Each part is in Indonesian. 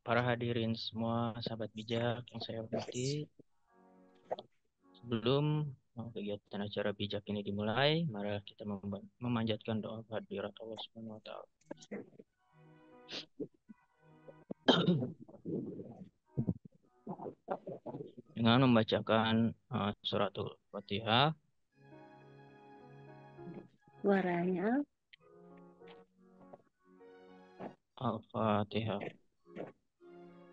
para hadirin semua, sahabat bijak yang saya hormati. Sebelum kegiatan acara bijak ini dimulai, mari kita memanjatkan doa kehadirat Allah Subhanahu wa taala. Dengan membacakan suratul Fatihah. Suaranya Al-Fatihah.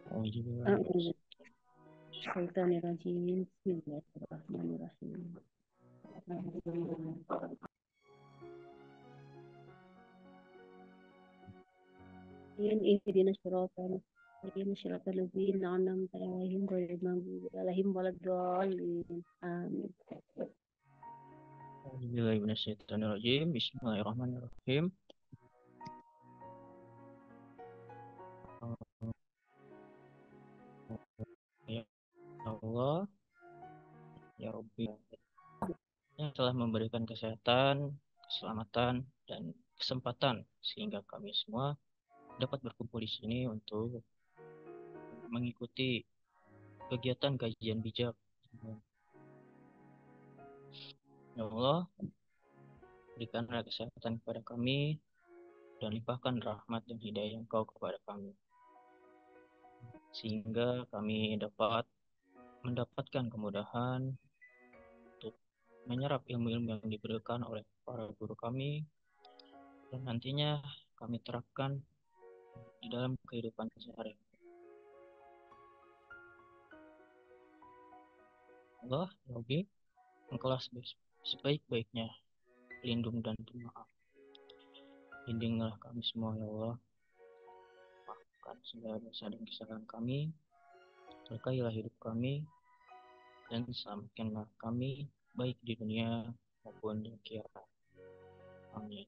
Bismillahirrahmanirrahim. Bismillahirrahmanirrahim. Ihdinas siratal mustaqim siratal ladzina an'amta 'alaihim ghairil maghdubi 'alaihim waladdallin. Amin. Bismillahirrahmanirrahim. Ya Allah, ya Rabbi, yang telah memberikan kesehatan, keselamatan, dan kesempatan sehingga kami semua dapat berkumpul di sini untuk mengikuti kegiatan kajian bijak. Ya Allah, berikanlah kesehatan kepada kami dan limpahkan rahmat dan hidayah Engkau kepada kami, sehingga kami dapat mendapatkan kemudahan untuk menyerap ilmu-ilmu yang diberikan oleh para guru kami dan nantinya kami terapkan di dalam kehidupan sehari-hari. Allah, ya Rabbi, Engkaulah sebaik-baiknya pelindung dan pemaaf. Bimbinglah kami semua, ya Allah. Maafkan segala dosa dan kesalahan kami, berkahilah hidup kami, dan selamatkanlah kami baik di dunia maupun di akhirat. Amin.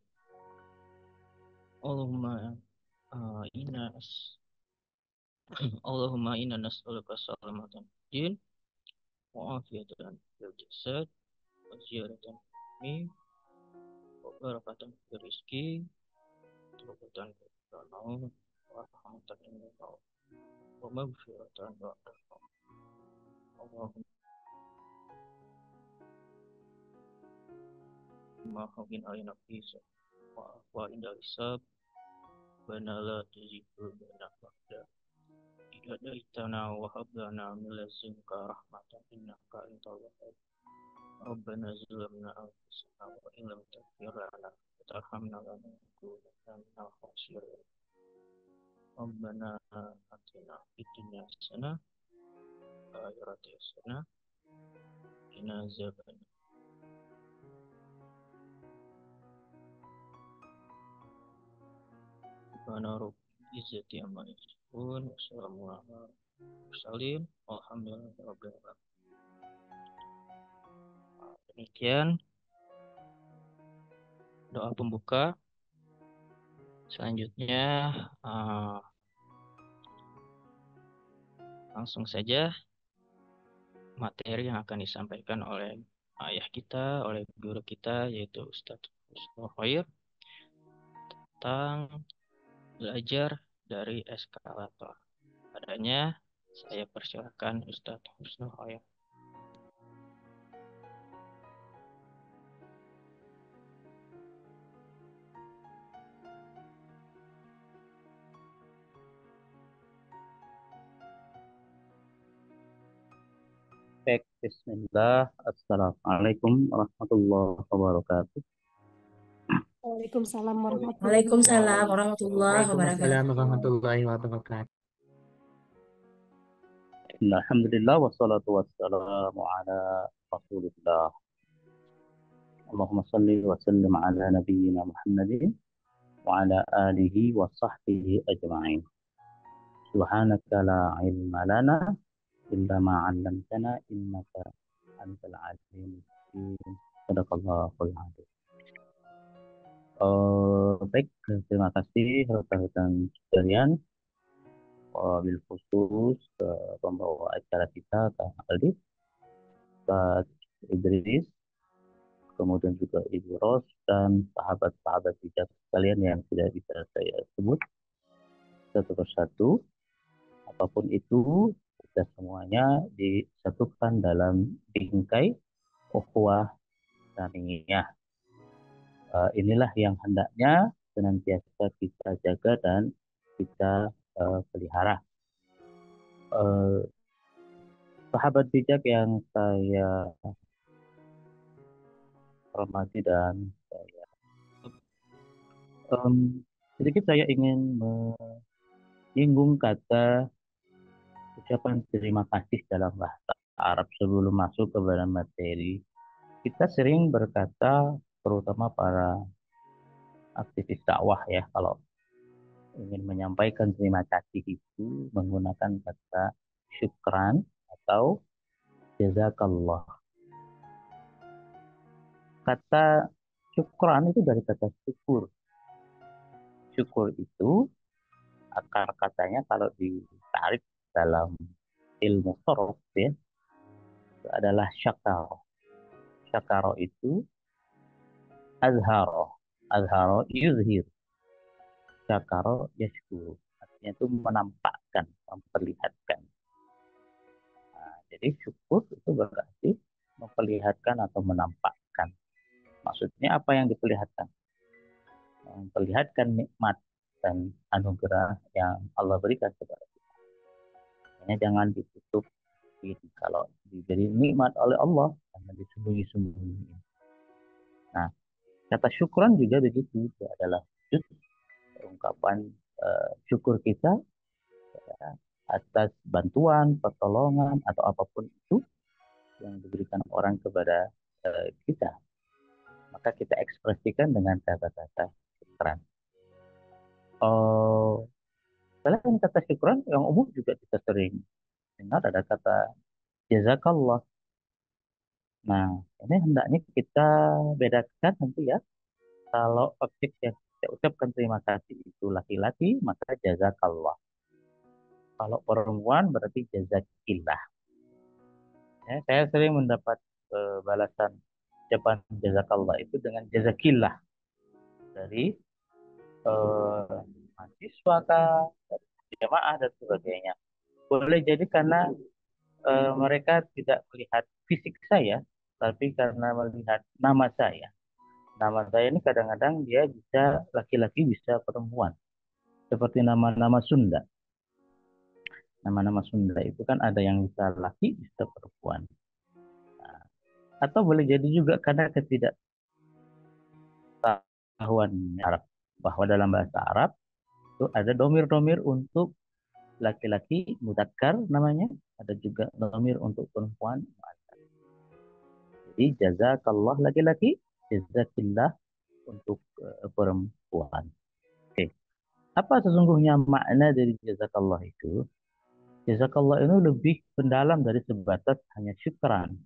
Allahumma inna nas'aluka salamatan din wa afiatan fil jasad wa ziyaratan fil wa barakatan fil rizki wa barakatan fil naum wa rahmatan min Allah wa maghfiratan wa rahmah. Allahumma hawwin alaina fisa wa afwa inda hisab wa la tuzigh bana ba'da hadaitana wa hab lana min ladunka rahmatan innaka antal wahhab. Rabbana zalamna anfusana wa in lam taghfir lana wa tarhamna lanakunanna minal khasirin. Rabbana atina fid dunya hasanah wa fil akhirati hasanah wa qina adzabannar. Subhana rabbika izzati amma yasifun wa salamun alal mursalin walhamdulillahi rabbil alamin. Demikian doa pembuka. Selanjutnya langsung saja materi yang akan disampaikan oleh ayah kita, oleh guru kita, yaitu Ustadz Husnul Khair, tentang belajar dari eskalator. Padanya saya persilakan Ustadz Husnul Khair. Baik, bismillah. Assalamualaikum warahmatullahi wabarakatuh. Waalaikumsalam warahmatullahi wabarakatuh. Alhamdulillah wassalatu wassalamu ala Rasulillah. Allahumma salli wa sallim ala nabiyyina Muhammadin wa ala alihi wa sahbihi ajma'in. Subhanaka la ilma lana illa ma 'allamtana innaka antal alimul hakim. Sadaqallahul azim. Baik, terima kasih rekan-rekan sekalian. Wabil khusus pembawa acara kita, Kak Aldi, Pak Idris, kemudian juga Ibu Ros, dan sahabat-sahabat bijak sekalian yang tidak bisa saya sebut satu persatu. Apapun itu, kita semuanya disatukan dalam bingkai ukhuwah islamiyah. Inilah yang hendaknya senantiasa kita jaga dan kita pelihara. Sahabat bijak yang saya hormati dan saya sedikit saya ingin menyinggung kata ucapan terima kasih dalam bahasa Arab sebelum masuk ke dalam materi. Kita sering berkata, terutama para aktivis dakwah ya, kalau ingin menyampaikan terima kasih itu menggunakan kata syukran atau jazakallah. Kata syukran itu dari kata syukur. Syukur itu akar katanya kalau ditarik dalam ilmu sorof ya, itu adalah syakaro. Syakaro itu azharo. Azharo yuzhir. Syakaro yashkuru. Artinya itu menampakkan, memperlihatkan. Nah, jadi syukur itu berarti memperlihatkan atau menampakkan. Maksudnya apa yang diperlihatkan? Memperlihatkan nikmat dan anugerah yang Allah berikan kepada kita. Hanya jangan ditutup kalau diberi nikmat oleh Allah, jangan disembunyi-sembunyi. Nah, kata syukran juga begitu, itu adalah wujud ungkapan syukur kita ya, atas bantuan, pertolongan atau apapun itu yang diberikan orang kepada kita. Maka kita ekspresikan dengan kata-kata syukran. Selain kata syukran, yang umum juga kita sering dengar ada kata jazakallah. Nah, ini hendaknya kita bedakan nanti ya. Kalau objek yang kita ucapkan terima kasih itu laki-laki, maka jazakallah. Kalau perempuan berarti jazakillah. Ya, saya sering mendapat balasan ucapan jazakallah itu dengan jazakillah dari mahasiswa kah, jamaah dan sebagainya. Boleh jadi karena mereka tidak melihat fisik saya, tapi karena melihat nama saya. Nama saya ini kadang-kadang dia bisa laki-laki, bisa perempuan. Seperti nama-nama Sunda. Nama-nama Sunda itu kan ada yang bisa laki, bisa perempuan. Nah, atau boleh jadi juga karena ketidaktahuan Arab. Bahwa dalam bahasa Arab itu ada domir-domir untuk laki-laki, mudzakkar namanya. Ada juga domir untuk perempuan. Jadi jazakallah laki-laki, jazakillah untuk perempuan. Oke. Apa sesungguhnya makna dari jazakallah itu? Jazakallah itu lebih mendalam dari sebatas hanya syukran.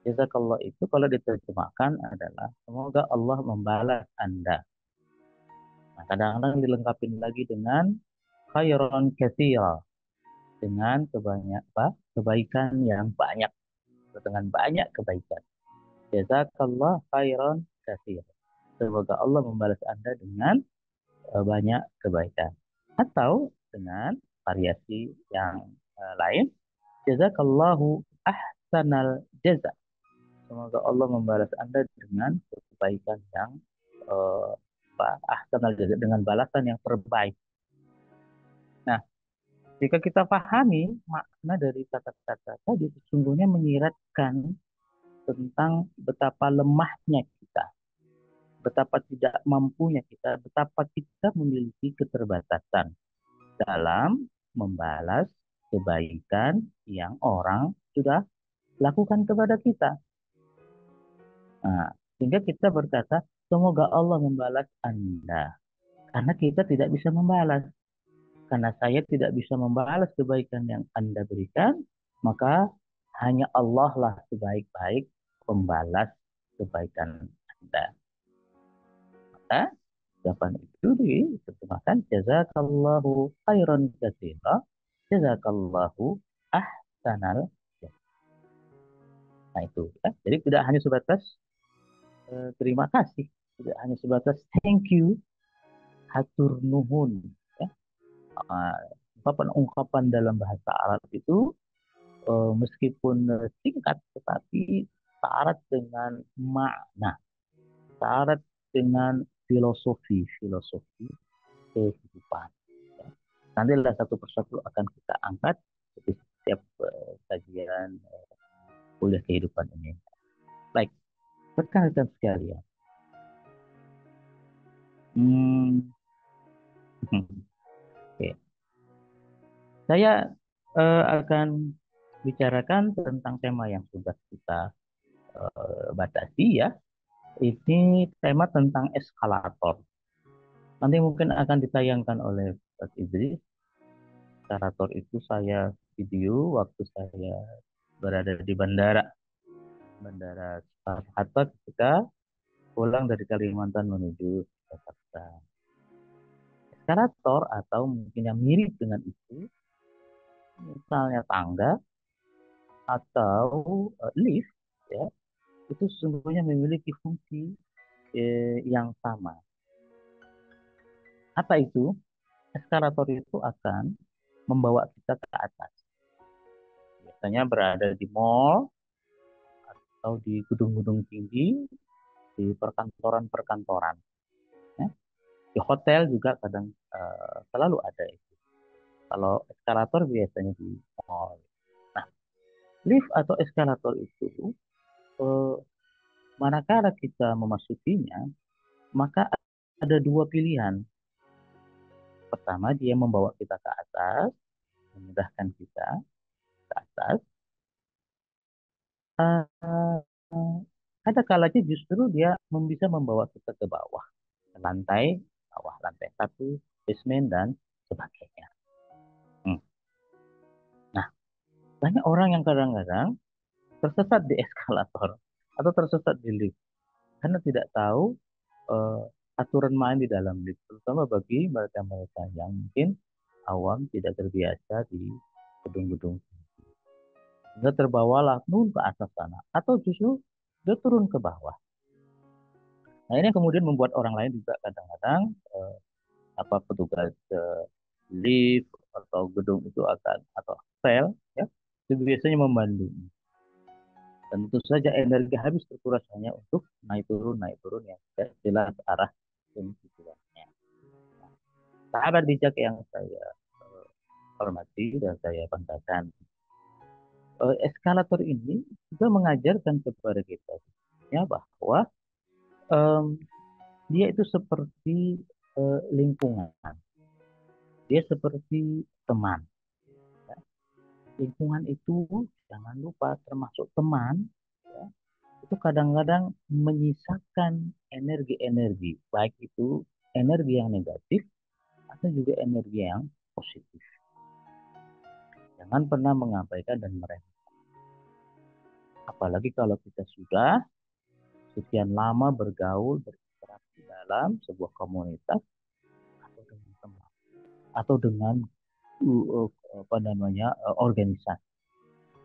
Jazakallah itu kalau diterjemahkan adalah semoga Allah membalas Anda. Nah, kadang-kadang dilengkapi lagi dengan khairan katsira, dengan kebaikan yang banyak, dengan banyak kebaikan. Jazakallah khairan katsira. Semoga Allah membalas Anda dengan banyak kebaikan. Atau dengan variasi yang lain, jazakallahu ahsanal jaza. Semoga Allah membalas Anda dengan kebaikan yang ahsanal jaza, dengan balasan yang terbaik. Nah, jika kita pahami makna dari kata-kata tadi, sesungguhnya menyiratkan tentang betapa lemahnya kita, betapa tidak mampunya kita, betapa kita memiliki keterbatasan dalam membalas kebaikan yang orang sudah lakukan kepada kita. Nah, sehingga kita berkata, semoga Allah membalas Anda. Karena kita tidak bisa membalas. Karena saya tidak bisa membalas kebaikan yang Anda berikan, maka hanya Allah lah sebaik-baik pembalas kebaikan Anda. Maka ucapan itu diterjemahkan jazakallahu khairan katsira, jazakallahu ahsanal jazaa. Nah itu ya. Jadi tidak hanya sebatas terima kasih, tidak hanya sebatas thank you, hatur nuhun ya. ungkapan dalam bahasa Arab itu meskipun singkat tetapi syarat dengan makna, syarat dengan filosofi kehidupan. Ya. Nantilah satu persatu akan kita angkat di setiap kajian kuliah kehidupan ini. Baik, rekan-rekan sekalian. Oke. Saya akan bicarakan tentang tema yang sudah kita batasi ya. Ini tema tentang eskalator. Nanti mungkin akan ditayangkan oleh Pak Idris. Eskalator itu saya video waktu saya berada di Bandara Soekarno-Hatta ketika pulang dari Kalimantan menuju Jakarta. Eskalator atau mungkin yang mirip dengan itu, misalnya tangga atau lift, ya, itu sesungguhnya memiliki fungsi yang sama. Apa itu? Eskalator itu akan membawa kita ke atas. Biasanya berada di mall atau di gedung-gedung tinggi, di perkantoran-perkantoran. Ya. Di hotel juga kadang selalu ada itu. Kalau eskalator biasanya di mall. Nah, lift atau eskalator itu manakala kita memasukinya, maka ada dua pilihan. Pertama, dia membawa kita ke atas, memudahkan kita ke atas. Ada kalanya justru dia bisa membawa kita ke bawah, ke lantai bawah, lantai 1, basement, dan sebagainya. Nah, banyak orang yang kadang-kadang tersesat di eskalator atau tersesat di lift karena tidak tahu aturan main di dalam lift, terutama bagi mereka-mereka yang mungkin awam tidak terbiasa di gedung-gedung tinggi. Dia terbawalah turun ke atas sana atau justru dia turun ke bawah. Nah, ini kemudian membuat orang lain juga kadang-kadang petugas lift atau gedung itu akan atau sel ya itu biasanya membantu. Dan tentu saja energi habis terkuras hanya untuk naik turun ya jelas arah tujuannya. Nah, sahabat bijak yang saya hormati dan saya banggakan, eskalator ini juga mengajarkan kepada kita ya bahwa dia itu seperti lingkungan, dia seperti teman. Ya. Lingkungan itu jangan lupa termasuk teman. Ya, itu kadang-kadang menyisakan energi-energi, baik itu energi yang negatif atau juga energi yang positif. Jangan pernah mengabaikan dan meremehkan. Apalagi kalau kita sudah sekian lama bergaul, berinteraksi dalam sebuah komunitas atau dengan teman atau dengan organisasi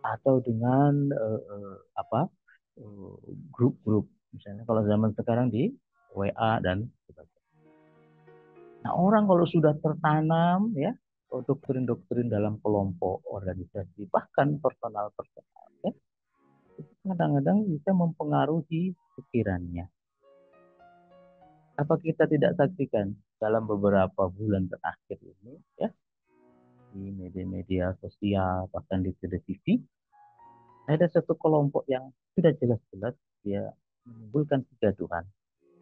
atau dengan grup-grup, misalnya kalau zaman sekarang di WA dan sebagainya. Nah, orang kalau sudah tertanam ya doktrin-doktrin dalam kelompok, organisasi, bahkan personal ya, itu kadang-kadang bisa mempengaruhi pikirannya. Apa kita tidak saksikan dalam beberapa bulan terakhir ini ya di media-media sosial bahkan di TV ada satu kelompok yang sudah jelas-jelas dia menimbulkan kegaduhan.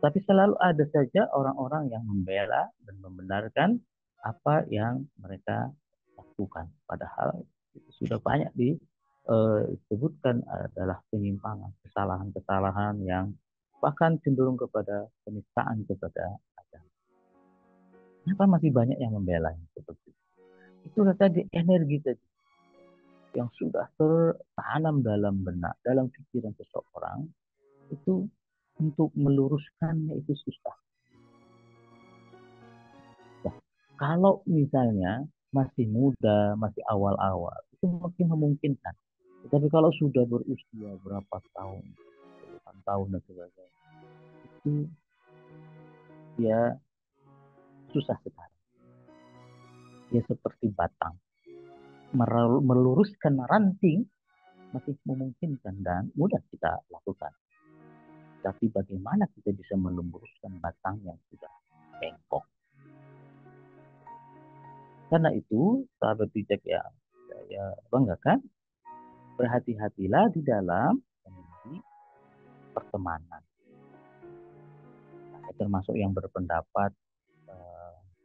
Tapi selalu ada saja orang-orang yang membela dan membenarkan apa yang mereka lakukan. Padahal itu sudah banyak disebutkan adalah penyimpangan, kesalahan-kesalahan yang bahkan cenderung kepada penistaan kepada agama. Kenapa masih banyak yang membela seperti itu? Itulah tadi energi tadi yang sudah tertanam dalam benak, dalam pikiran seseorang itu untuk meluruskannya itu susah. Nah, kalau misalnya masih muda, masih awal-awal, itu mungkin memungkinkan. Tetapi kalau sudah berusia berapa tahun, puluhan tahun dan sebagainya, itu ya susah sekali. dia seperti batang. Meluruskan ranting masih memungkinkan dan mudah kita lakukan. Tapi bagaimana kita bisa meluruskan batang yang sudah bengkok? Karena itu, sahabat bijak yang saya banggakan, berhati-hatilah di dalam memilih pertemanan. Saya termasuk yang berpendapat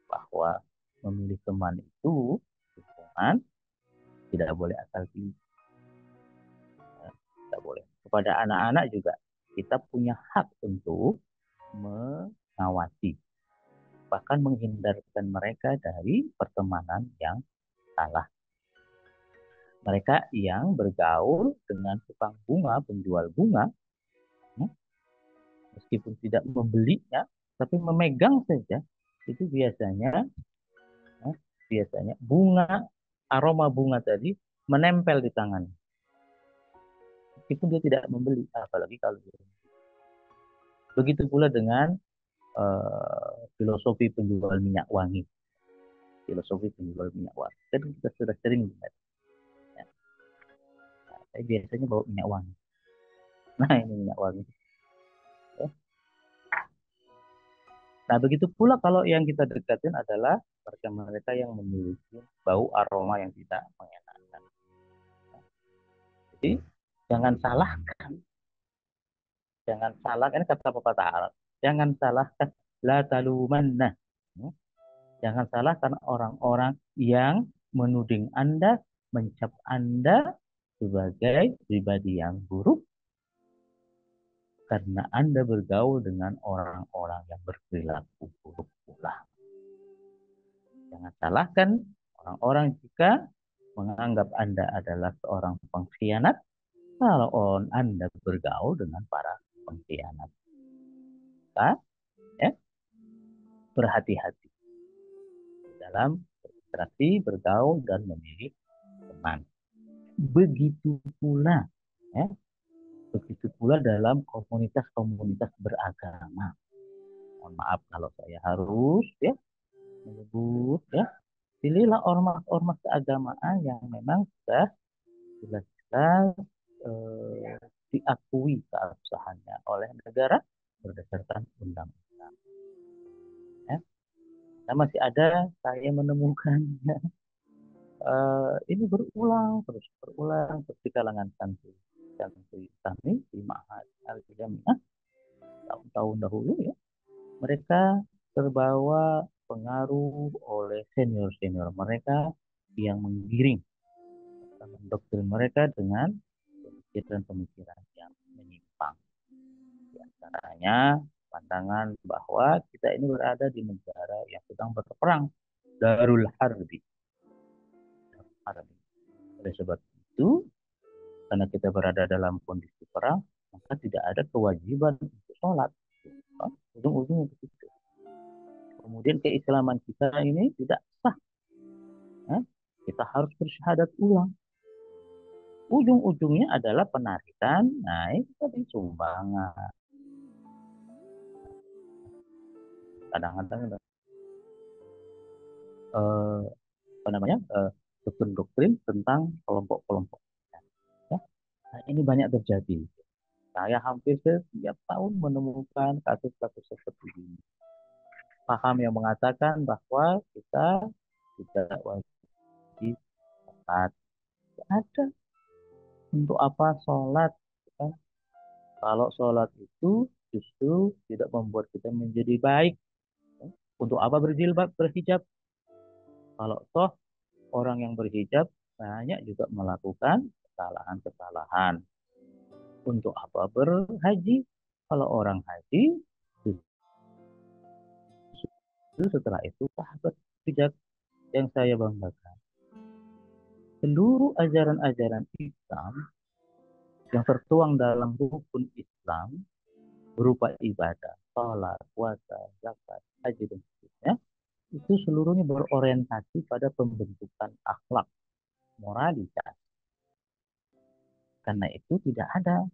bahwa memilih teman itu hubungan tidak boleh asal pilih. Tidak boleh. Kepada anak-anak juga kita punya hak untuk mengawasi, bahkan menghindarkan mereka dari pertemanan yang salah. Mereka yang bergaul dengan tukang bunga, penjual bunga, meskipun tidak membelinya, tapi memegang saja, itu biasanya bunga, aroma bunga tadi menempel di tangan. Meskipun dia tidak membeli, apalagi kalau dia. Begitu pula dengan filosofi penjual minyak wangi. Filosofi penjual minyak wangi. Kan kita sudah sering lihat. Ya. Nah, saya biasanya bawa minyak wangi. Nah, ini minyak wangi. Ya. Nah, begitu pula kalau yang kita dekatin adalah mereka yang memiliki bau aroma yang tidak mengenakan. Jadi, jangan salahkan. Ini kata pepatah Arab. Jangan salahkan la talumanna. Jangan salahkan orang-orang yang menuding Anda, mencap Anda sebagai pribadi yang buruk karena Anda bergaul dengan orang-orang yang berperilaku buruk pula. Jangan salahkan orang-orang jika menganggap Anda adalah seorang pengkhianat kalau Anda bergaul dengan para pengkhianat. Maka, ya, berhati-hati dalam berinteraksi, bergaul, dan memilih teman. Begitu pula dalam komunitas-komunitas beragama. Mohon maaf kalau saya harus menyebut pilihlah ormas-ormas keagamaan yang memang sudah jelas-jelas diakui keabsahannya oleh negara berdasarkan undang-undang. Nah, masih ada saya menemukan ini berulang terus di kalangan santri kami di Ma'had Al-Jami'ah tahun-tahun dahulu ya. Mereka terbawa pengaruh oleh senior-senior mereka yang menggiring doktrin mereka dengan pemikiran-pemikiran yang menyimpang. Di antaranya pandangan bahwa kita ini berada di negara yang sedang berperang, Darul Harbi. Oleh sebab itu, karena kita berada dalam kondisi perang, maka tidak ada kewajiban untuk sholat. Ujung-ujungnya begitu. Kemudian keislaman kita ini tidak sah. Kita harus bersyahadat ulang. Ujung-ujungnya adalah penarikan naik tadi sumbangan. Kadang-kadang doktrin-doktrin tentang kelompok-kelompok. Ya. Nah, ini banyak terjadi. Saya hampir setiap tahun menemukan kasus-kasus seperti ini. Paham yang mengatakan bahwa kita tidak wajib sholat. Ada. Untuk apa sholat? Ya. Kalau sholat itu justru tidak membuat kita menjadi baik. Ya. Untuk apa berjilbab, berhijab? Kalau toh orang yang berhijab banyak juga melakukan kesalahan-kesalahan. Untuk apa berhaji? Kalau orang haji, setelah itu sahabat bijak yang saya banggakan. Seluruh ajaran-ajaran Islam yang tertuang dalam rukun Islam berupa ibadah, salat, puasa, zakat, haji, dan seterusnya, itu seluruhnya berorientasi pada pembentukan akhlak, moralitas. Karena itu tidak ada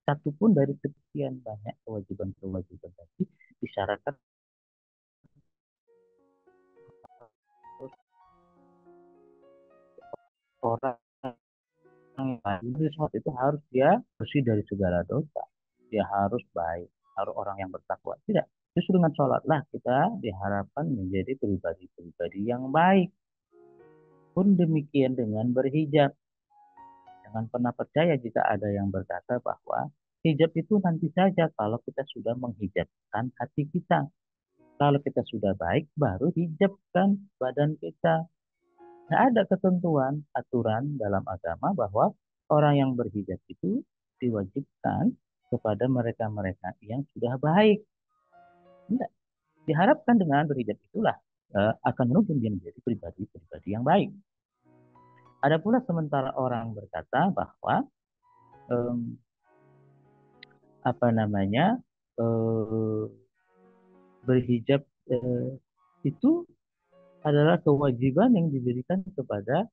satupun dari sekian banyak kewajiban-kewajiban tadi disyaratkan orang yang baik itu harus dia bersih dari segala dosa. Dia harus baik, harus orang yang bertakwa. Tidak. Justru dengan sholatlah kita diharapkan menjadi pribadi-pribadi yang baik. Pun demikian dengan berhijab. Jangan pernah percaya jika ada yang berkata bahwa hijab itu nanti saja kalau kita sudah menghijabkan hati kita. Kalau kita sudah baik, baru hijabkan badan kita. Nggak ada ketentuan, aturan dalam agama bahwa orang yang berhijab itu diwajibkan kepada mereka-mereka yang sudah baik. Tidak. Diharapkan dengan berhijab itulah akan menuntun dia menjadi pribadi-pribadi yang baik. Ada pula sementara orang berkata bahwa em, apa namanya berhijab itu adalah kewajiban yang diberikan kepada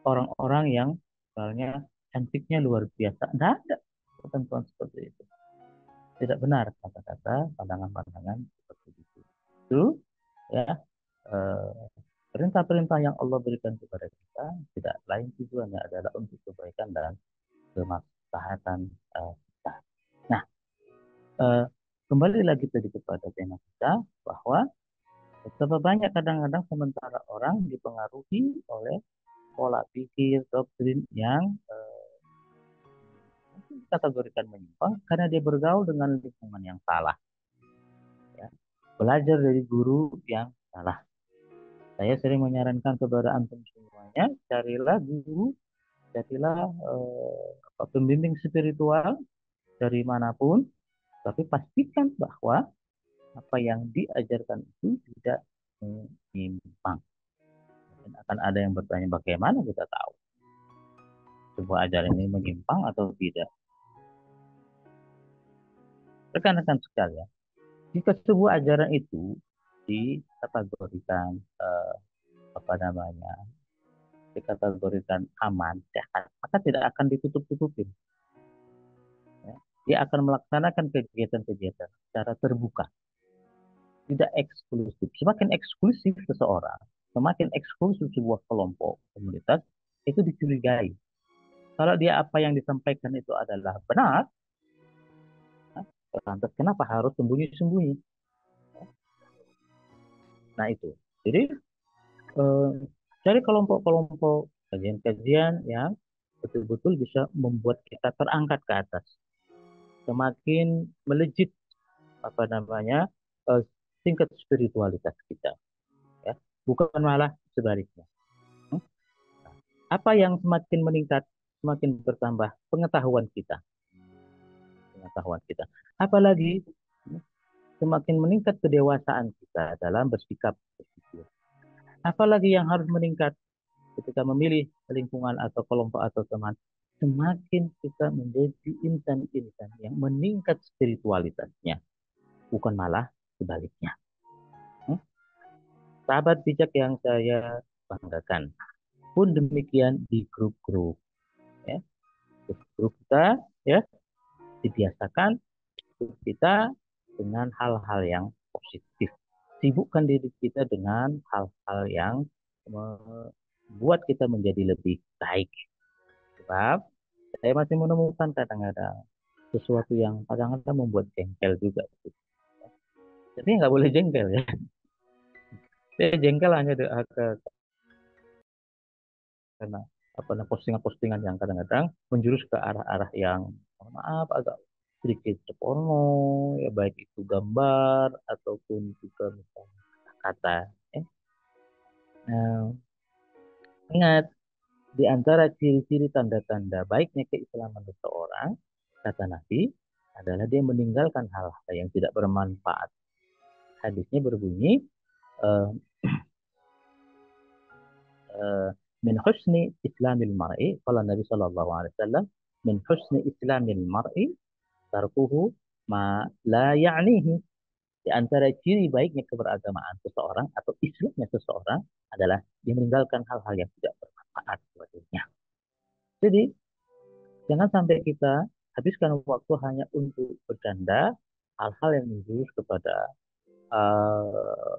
orang-orang yang misalnya cantiknya luar biasa. Tidak ada ketentuan seperti itu. Tidak benar kata-kata pandangan-pandangan seperti itu. Itu ya perintah-perintah yang Allah berikan kepada kita tidak lain tujuannya adalah untuk kebaikan dan kemaslahatan kita. Nah, kembali lagi tadi kepada tema kita bahwa betapa banyak kadang-kadang sementara orang dipengaruhi oleh pola pikir, doktrin yang dikategorikan menyimpang karena dia bergaul dengan lingkungan yang salah. Ya. Belajar dari guru yang salah. Saya sering menyarankan kepada antum semuanya, carilah guru, carilah pembimbing spiritual dari manapun, tapi pastikan bahwa apa yang diajarkan itu tidak menyimpang. Dan akan ada yang bertanya bagaimana kita tahu sebuah ajaran ini menyimpang atau tidak. Rekan-rekan sekalian, jika sebuah ajaran itu dikategorikan apa namanya, dikategorikan aman, sehat, maka tidak akan ditutup-tutupin. Ya. Dia akan melaksanakan kegiatan-kegiatan secara terbuka, tidak eksklusif. Semakin eksklusif seseorang, semakin eksklusif sebuah kelompok komunitas itu dicurigai. Kalau dia apa yang disampaikan itu adalah benar, lantas kenapa harus sembunyi-sembunyi? Nah itu. Jadi cari kelompok-kelompok kajian-kajian yang betul-betul bisa membuat kita terangkat ke atas, semakin melejit apa namanya tingkat spiritualitas kita, ya bukan malah sebaliknya. Apa yang semakin meningkat, semakin bertambah pengetahuan kita. Apalagi semakin meningkat kedewasaan kita dalam bersikap berpikir. Apalagi yang harus meningkat ketika memilih lingkungan atau kelompok atau teman, semakin kita menjadi insan-insan yang meningkat spiritualitasnya, bukan malah sebaliknya. Sahabat bijak yang saya banggakan, pun demikian di grup-grup, ya. Grup kita, ya, dibiasakan kita dengan hal-hal yang positif. Sibukkan diri kita dengan hal-hal yang membuat kita menjadi lebih baik. Sebab saya masih menemukan kadang-kadang sesuatu yang kadang-kadang membuat jengkel juga. Jadi nggak boleh jengkel ya. Saya jengkel hanya karena apa postingan-postingan yang kadang-kadang menjurus ke arah-arah yang maaf agak sedikit porno, ya baik itu gambar ataupun juga misalnya kata. Nah, ingat di antara ciri-ciri tanda-tanda baiknya keislaman seseorang, kata Nabi, adalah dia meninggalkan hal-hal yang tidak bermanfaat. Hadisnya berbunyi, min husni islamil mar'i, kalau Nabi Shallallahu Alaihi Wasallam, min husni islamil mar'i tarkuhu ma la ya'nihi. Di antara ciri baiknya keberagamaan seseorang atau Islamnya seseorang adalah dia meninggalkan hal-hal yang tidak bermanfaat baginya. Jadi jangan sampai kita habiskan waktu hanya untuk bercanda hal-hal yang menjurus kepada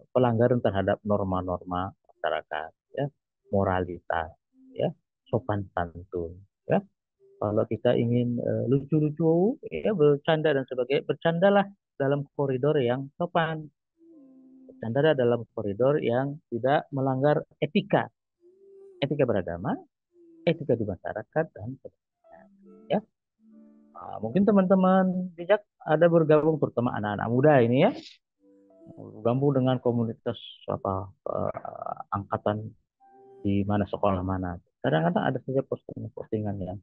pelanggaran terhadap norma-norma masyarakat, ya, moralitas. ya, sopan santun, ya. Kalau kita ingin lucu-lucu, ya bercanda dan sebagainya, bercandalah dalam koridor yang sopan. Bercanda dalam koridor yang tidak melanggar etika, etika beragama, etika di masyarakat dan sebagainya. Ya, mungkin teman-teman bijak ada bergabung terutama anak-anak muda ini ya, bergabung dengan komunitas apa angkatan di mana sekolah mana. Kadang-kadang ada saja postingan-postingan yang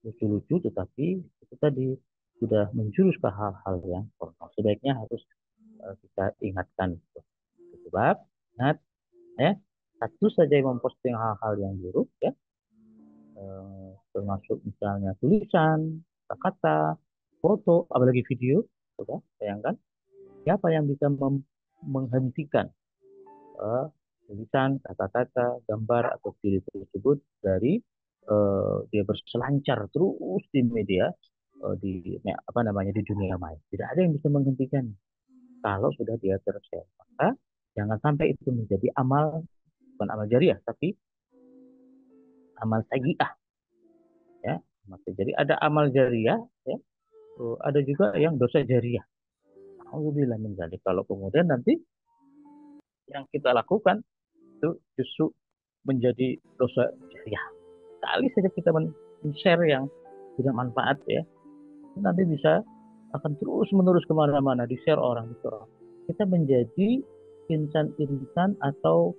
lucu-lucu, tetapi itu tadi sudah menjurus ke hal-hal yang formal. Sebaiknya harus kita ingatkan. Sebab ingat ya, satu saja yang memposting hal-hal yang buruk ya, termasuk misalnya tulisan, kata-kata, foto, apalagi video, coba bayangkan siapa yang bisa menghentikan tulisan, kata-kata, gambar atau video tersebut dari dia berselancar terus di media, di apa namanya, di dunia maya. Tidak ada yang bisa menghentikan kalau sudah dia tershare. Maka jangan sampai itu menjadi amal, bukan amal jariah tapi amal sayyi'ah ya. Jadi ada amal jariah ya, ada juga yang dosa jariah. Alhamdulillah menjadi kalau kemudian nanti yang kita lakukan itu justru menjadi dosa jariah. Kali saja kita men-share yang tidak manfaat ya, nanti bisa akan terus menerus kemana-mana, di-share orang. Kita menjadi insan-insan atau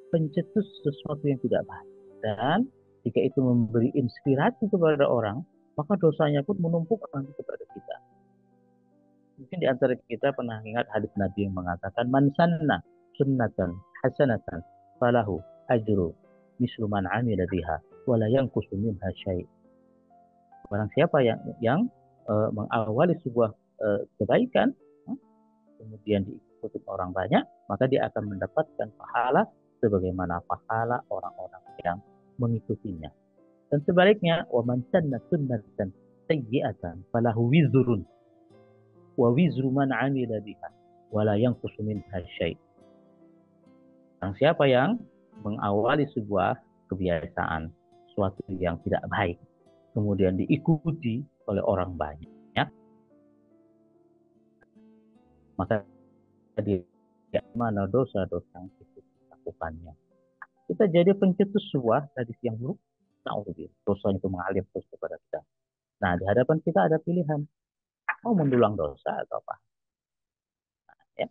pencetus sesuatu yang tidak baik. Dan jika itu memberi inspirasi kepada orang, maka dosanya pun menumpuk nanti kepada kita. Mungkin di antara kita pernah ingat hadis Nabi yang mengatakan, man sanna sunnatan hasanatan falahu ajru mislu man amila biha wala yanqusu minha syai'. Barang siapa yang mengawali sebuah kebaikan kemudian diikuti orang banyak, maka dia akan mendapatkan pahala sebagaimana pahala orang-orang yang mengikutinya. Dan sebaliknya, wa man sanna sunnatan sayyi'atan falahu wizrun wa wizru man 'amila biha wa la yanqusu minha syai'. Barang siapa yang mengawali sebuah kebiasaan, sesuatu yang tidak baik, kemudian diikuti oleh orang banyak, maka dia mana dosa-dosa yang itu lakukannya. Kita jadi pencetus sebuah hadis yang buruk, dosa itu mengalir terus kepada kita. Nah, di hadapan kita ada pilihan, mau mendulang dosa atau apa. Nah, ya.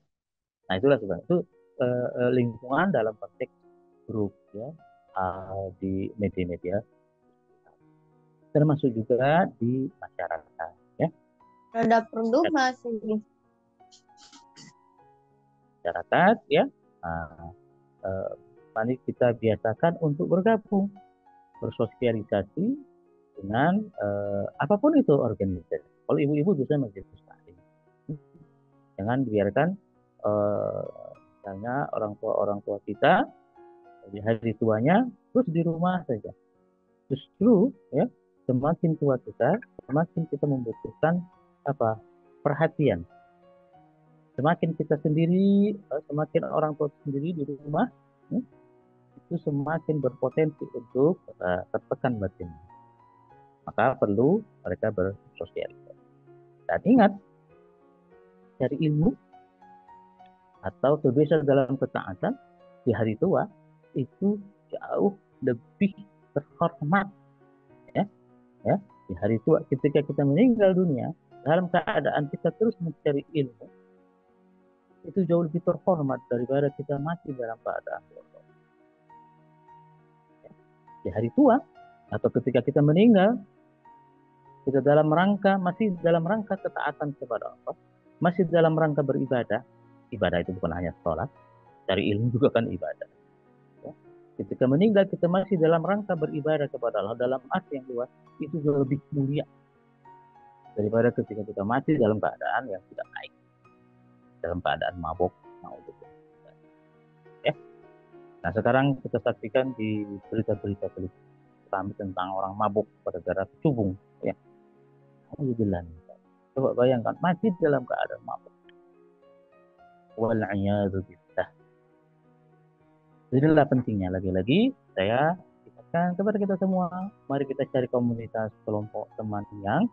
Nah itulah sebenarnya itu lingkungan dalam konteks grup ya, di media-media, termasuk juga di masyarakat ya. Ada produk masih Masyarakat ya, mari kita biasakan untuk bergabung, bersosialisasi dengan apapun itu organisasi. Kalau ibu-ibu bisa menjadi sekali. Jangan biarkan misalnya orang tua kita di hari tuanya terus di rumah saja. Justru ya, semakin tua kita, semakin kita membutuhkan apa? Perhatian. Semakin kita sendiri, semakin orang tua sendiri di rumah, itu semakin berpotensi untuk tertekan batin. Maka perlu mereka bersosialisasi. Dan ingat, cari ilmu atau kebiasaan dalam ketaatan di hari tua itu jauh lebih terhormat ya di hari tua. Ketika kita meninggal dunia dalam keadaan kita terus mencari ilmu, itu jauh lebih terhormat daripada kita mati dalam keadaan ya. Di hari tua atau ketika kita meninggal, kita masih dalam rangka ketaatan kepada Allah, masih dalam rangka beribadah. Ibadah itu bukan hanya sholat, cari ilmu juga kan ibadah ya. Ketika meninggal kita masih dalam rangka beribadah kepada Allah dalam arti yang luas, itu jauh lebih mulia daripada ketika kita mati dalam keadaan yang tidak baik, dalam keadaan mabuk ya. Nah sekarang kita saksikan di berita-berita kami tentang orang mabuk gara-gara kecubung ya. Alhamdulillah. Coba bayangkan mati dalam keadaan mabuk. Wal'iyadu billah. Inilah pentingnya lagi-lagi kita Dan kepada kita semua, mari kita cari komunitas kelompok teman yang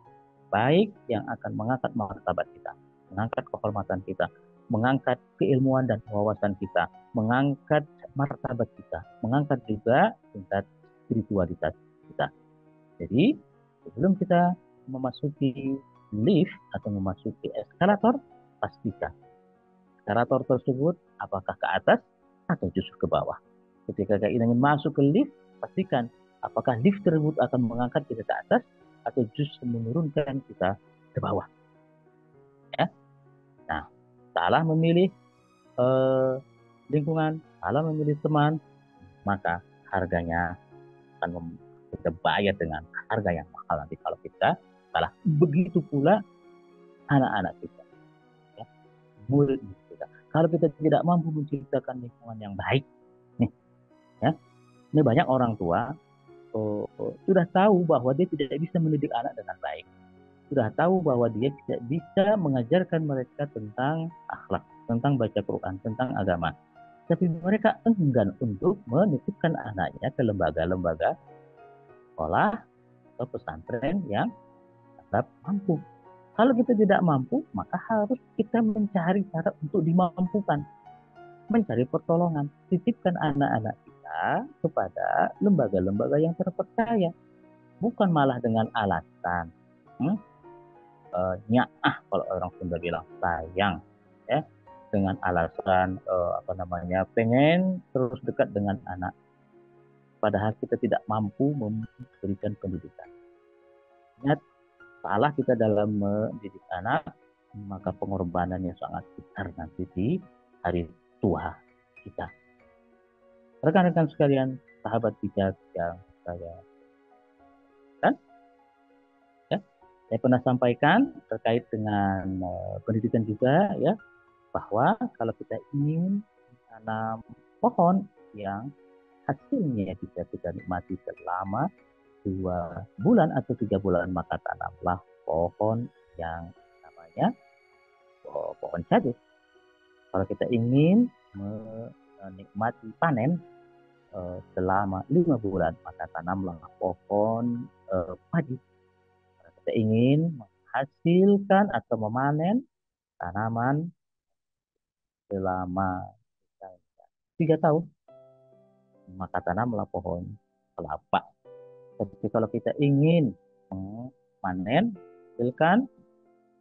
baik yang akan mengangkat martabat kita, mengangkat kehormatan kita, mengangkat keilmuan dan wawasan kita, mengangkat martabat kita, mengangkat juga tingkat spiritualitas kita. Jadi, sebelum kita memasuki lift atau memasuki eskalator, pastikan eskalator tersebut apakah ke atas atau justru ke bawah. Ketika kita ingin masuk ke lift, pastikan apakah lift tersebut akan mengangkat kita ke atas atau justru menurunkan kita ke bawah. Ya. Nah, salah memilih lingkungan, salah memilih teman, maka harganya akan kita bayar dengan harga yang mahal nanti kalau kita salah. Begitu pula anak-anak kita, ya, murid kita. Kalau kita tidak mampu menciptakan lingkungan yang baik, nih, ya, ini banyak orang tua sudah tahu bahwa dia tidak bisa mendidik anak dengan baik, sudah tahu bahwa dia tidak bisa mengajarkan mereka tentang akhlak, tentang baca Quran, tentang agama. Tapi mereka enggan untuk menitipkan anaknya ke lembaga-lembaga sekolah atau pesantren yang tetap mampu. Kalau kita tidak mampu, maka harus kita mencari cara untuk dimampukan, mencari pertolongan, titipkan anak-anak kita kepada lembaga-lembaga yang terpercaya, bukan malah dengan alasan nyaah kalau orang Sunda bilang sayang, ya, dengan alasan pengen terus dekat dengan anak, padahal kita tidak mampu memberikan pendidikan. Ingat, salah kita dalam mendidik anak, maka pengorbanannya sangat besar nanti di hari tua kita. Rekan-rekan sekalian, sahabat bijak yang saya saya pernah sampaikan terkait dengan pendidikan juga, ya, bahwa kalau kita ingin menanam pohon yang hasilnya bisa kita nikmati selama 2 bulan atau 3 bulan, maka tanamlah pohon yang namanya pohon cabai. Kalau kita ingin menikmati panen selama 5 bulan, maka tanamlah pohon padi. Kalau kita ingin menghasilkan atau memanen tanaman selama 3 tahun, maka tanamlah pohon kelapa. Tapi kalau kita ingin memanen, hasilkan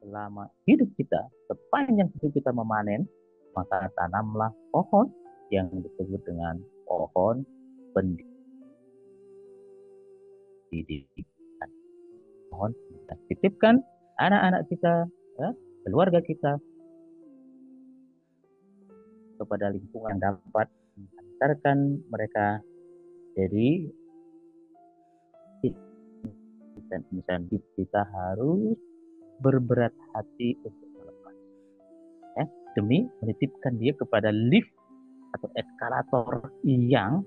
selama hidup kita, sepanjang hidup kita memanen, maka tanamlah pohon yang disebut dengan pohon pendidikan. Mohon kita titipkan anak-anak kita, ya, keluarga kita kepada lingkungan yang dapat mengantarkan mereka. Jadi misalnya kita harus berberat hati untuk melepas, ya, demi menitipkan dia kepada lift atau eskalator yang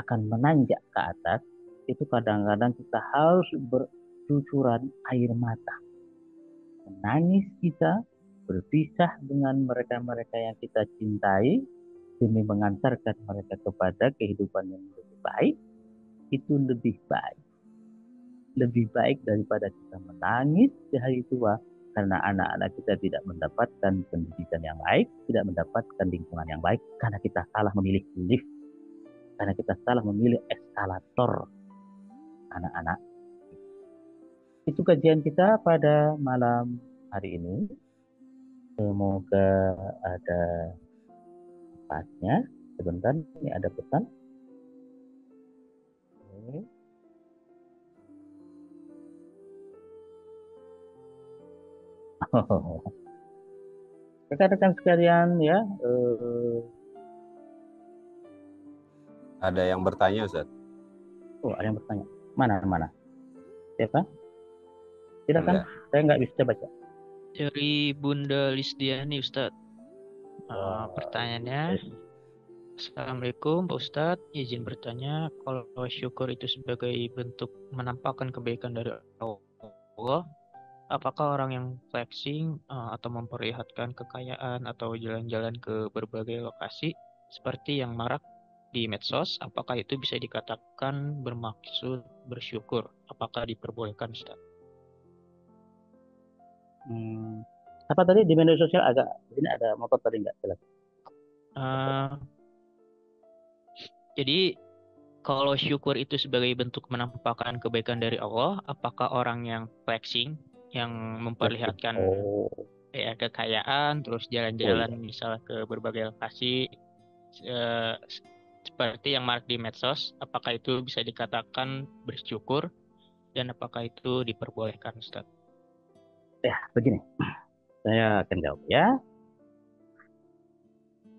akan menanjak ke atas. Itu kadang-kadang kita harus bercucuran air mata, menangis kita, berpisah dengan mereka-mereka yang kita cintai demi mengantarkan mereka kepada kehidupan yang lebih baik. Itu lebih baik daripada kita menangis di hari tua karena anak-anak kita tidak mendapatkan pendidikan yang baik, tidak mendapatkan lingkungan yang baik karena kita salah memilih lift, karena kita salah memilih eskalator anak-anak. Itu kajian kita pada malam hari ini. Semoga ada manfaatnya. Sebentar, ini ada pesan. Oke. Rekan-rekan sekalian, ya, Ada yang bertanya, Ustaz? ada yang bertanya. Mana? Siapa? Silakan. Enggak. Saya nggak bisa baca. Dari Bunda Lisdiani, Ustadz. Pertanyaannya, Assalamualaikum Pak Ustadz, izin bertanya, kalau syukur itu sebagai bentuk menampakkan kebaikan dari Allah, apakah orang yang flexing atau memperlihatkan kekayaan atau jalan-jalan ke berbagai lokasi seperti yang marak di medsos, apakah itu bisa dikatakan bermaksud bersyukur? Apakah diperbolehkan, Ustaz? Apa tadi di media sosial agak ini ada motor tadi nggak jelas? Eh, jadi kalau syukur itu sebagai bentuk menampakkan kebaikan dari Allah, apakah orang yang flexing, yang memperlihatkan Oh, kekayaan, terus oh iya. jalan-jalan misalnya ke berbagai lokasi, eh, seperti yang marak di medsos, apakah itu bisa dikatakan bersyukur dan apakah itu diperbolehkan, Ustaz? Ya, begini. Saya akan jawab ya.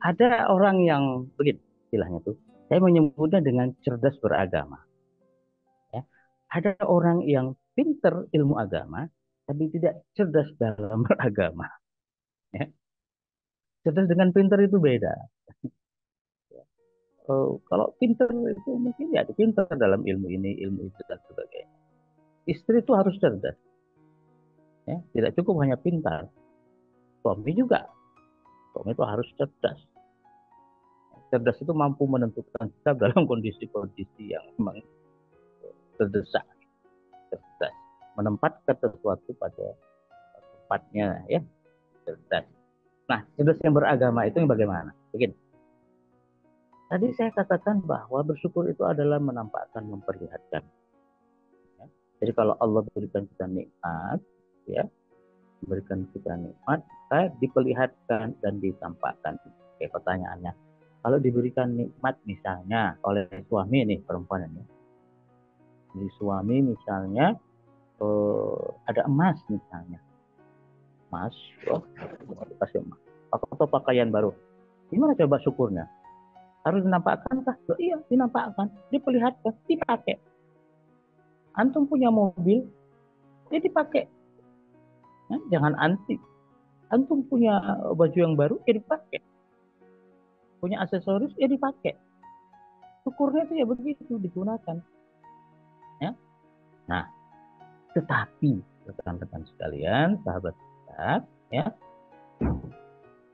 Ada orang yang begini istilahnya tuh. Saya menyebutnya dengan cerdas beragama. Ya. Ada orang yang pinter ilmu agama, tapi tidak cerdas dalam beragama. Ya. Cerdas dengan pinter itu beda. Kalau pinter itu mungkin ya pinter dalam ilmu ini, ilmu itu dan sebagainya. Istri itu harus cerdas. Ya. Tidak cukup hanya pintar. Suami juga. Suami itu harus cerdas. Cerdas itu mampu menentukan sikap dalam kondisi-kondisi yang memang terdesak. Cerdas. Menempatkan sesuatu pada tempatnya, ya. Cerdas. Nah, cerdas yang beragama itu yang bagaimana? Begini. Tadi saya katakan bahwa bersyukur itu adalah menampakkan, memperlihatkan. Ya. Jadi kalau Allah berikan kita nikmat, ya, berikan kita nikmat, maka diperlihatkan dan ditampakkan. Oke, pertanyaannya, kalau diberikan nikmat misalnya oleh suami nih perempuan ini, di suami misalnya ada emas misalnya, emas, kasih emas, atau pakaian baru, gimana coba syukurnya? Harus dinampakkan kah? Oh, iya, dinampakkan, diperlihatkan, dipakai. Antum punya mobil, ya dipakai. Nah, jangan anti. Antum punya baju yang baru, ya dipakai. Punya aksesoris, ya dipakai. Syukurnya itu ya begitu digunakan. Ya. Nah, tetapi rekan-rekan sekalian, sahabat kita, ya,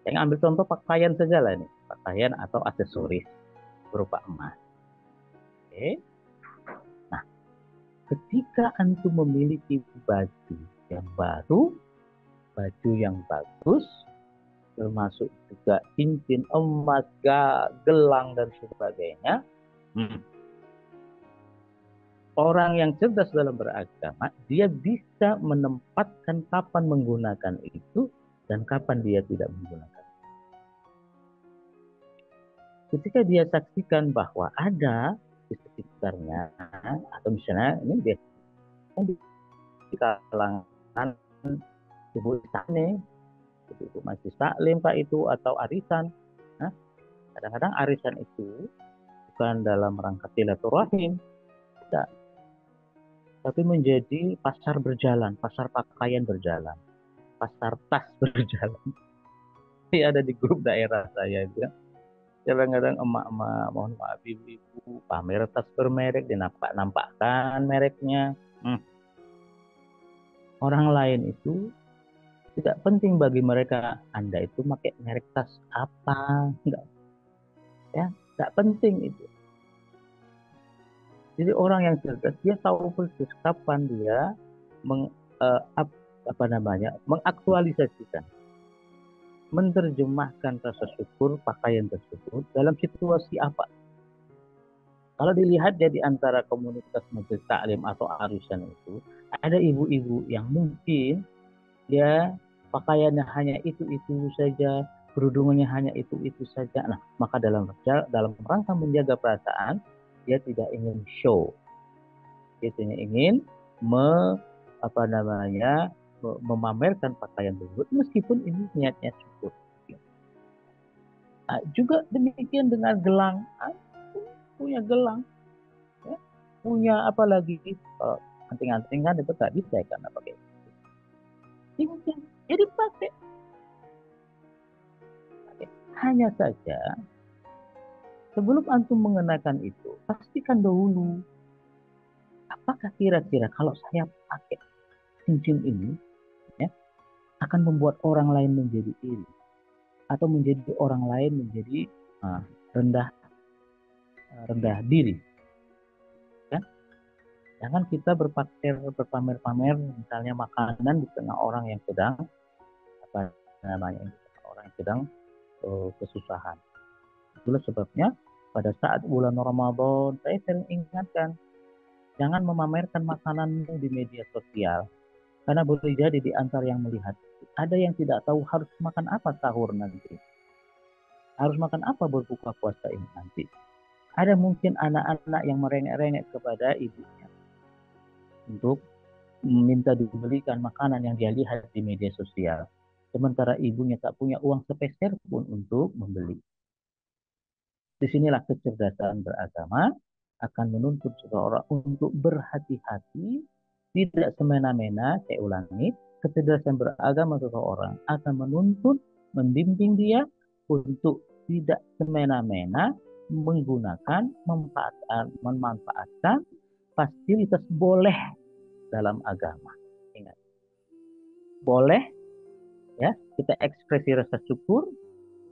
saya ambil contoh pakaian saja lah ini, pakaian atau aksesoris berupa emas. Oke. Nah, ketika antum memiliki baju yang baru, baju yang bagus, termasuk juga cincin emas, gelang dan sebagainya. Orang yang cerdas dalam beragama, dia bisa menempatkan kapan menggunakan itu dan kapan dia tidak menggunakan. Ketika dia saksikan bahwa ada di sekitarnya, atau misalnya ini dia di kalangan ibu taklim, ibu majlis taklim Pak itu atau arisan. Nah, kadang-kadang arisan itu bukan dalam rangka silaturahim, tidak, tapi menjadi pasar berjalan, pasar pakaian berjalan, pasar tas berjalan. Ini ada di grup daerah saya itu. Kadang-kadang emak-emak, mohon maaf ibu-ibu, pamer tas bermerek, dinampak-nampakkan mereknya. Orang lain itu tidak penting bagi mereka. Anda itu pakai merek tas apa? Enggak, ya, tidak penting itu. Jadi orang yang cerdas dia tahu persis kapan dia mengaktualisasikan, menerjemahkan rasa syukur pakaian tersebut dalam situasi apa. Kalau dilihat ya di antara komunitas majelis taklim atau arisan itu, ada ibu-ibu yang mungkin ya pakaiannya hanya itu-itu saja, kerudungannya hanya itu-itu saja. Nah, maka dalam rangka menjaga perasaan, dia tidak ingin show. Dia tidak ingin memamerkan pakaian tersebut meskipun ini niatnya syukur. Nah, juga demikian dengan gelang. Punya gelang, ya. Punya apa lagi? Kalau anting-anting kan itu tak bisa karena pakai cincin, jadi pakai. Hanya saja sebelum antum mengenakan itu, pastikan dahulu apakah kira-kira kalau saya pakai cincin ini, ya, akan membuat orang lain menjadi iri atau menjadi orang lain menjadi rendah. rendah diri. Kan? Jangan kita berpamer-pamer misalnya makanan di tengah orang yang sedang apa namanya orang yang sedang kesusahan. Itulah sebabnya pada saat bulan Ramadan saya sering ingatkan jangan memamerkan makananmu di media sosial karena boleh jadi di antara yang melihat ada yang tidak tahu harus makan apa sahur nanti, harus makan apa berbuka puasa ini nanti. Ada mungkin anak-anak yang merengek-rengek kepada ibunya untuk meminta dibelikan makanan yang dia lihat di media sosial. Sementara ibunya tak punya uang sepeser pun untuk membeli. Disinilah kecerdasan beragama akan menuntut seseorang untuk berhati-hati, tidak semena-mena. Saya ulangi, kecerdasan beragama seseorang akan menuntut, membimbing dia untuk tidak semena-mena menggunakan, memanfaatkan fasilitas boleh dalam agama. Ingat, boleh ya kita ekspresi rasa syukur,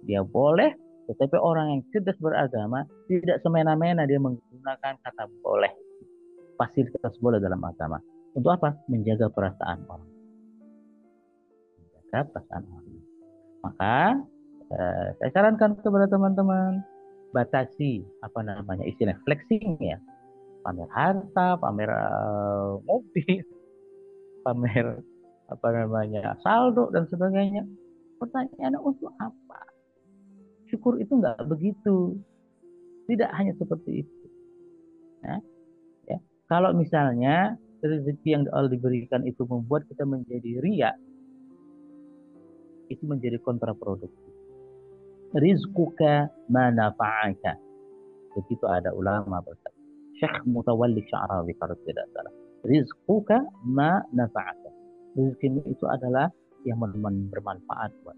dia boleh, tetapi orang yang cerdas beragama tidak semena-mena dia menggunakan kata boleh, fasilitas boleh dalam agama. Untuk apa? Menjaga perasaan orang. Menjaga perasaan orang. Maka saya sarankan kepada teman-teman batasi apa namanya istilah flexing ya, pamer harta, pamer mobil, pamer apa namanya saldo dan sebagainya. Pertanyaannya untuk apa? Syukur itu nggak begitu, tidak hanya seperti itu. Nah, ya. Kalau misalnya rezeki yang Allah diberikan itu membuat kita menjadi riya, itu menjadi kontraproduktif. Rizquka ma nafa'aka. Begitu ada ulama berkata. Syekh Mutawalli Sya'rawi kalau tidak salah. Rizquka ma nafa'aka. Rezekimu itu adalah yang bermanfaat buat.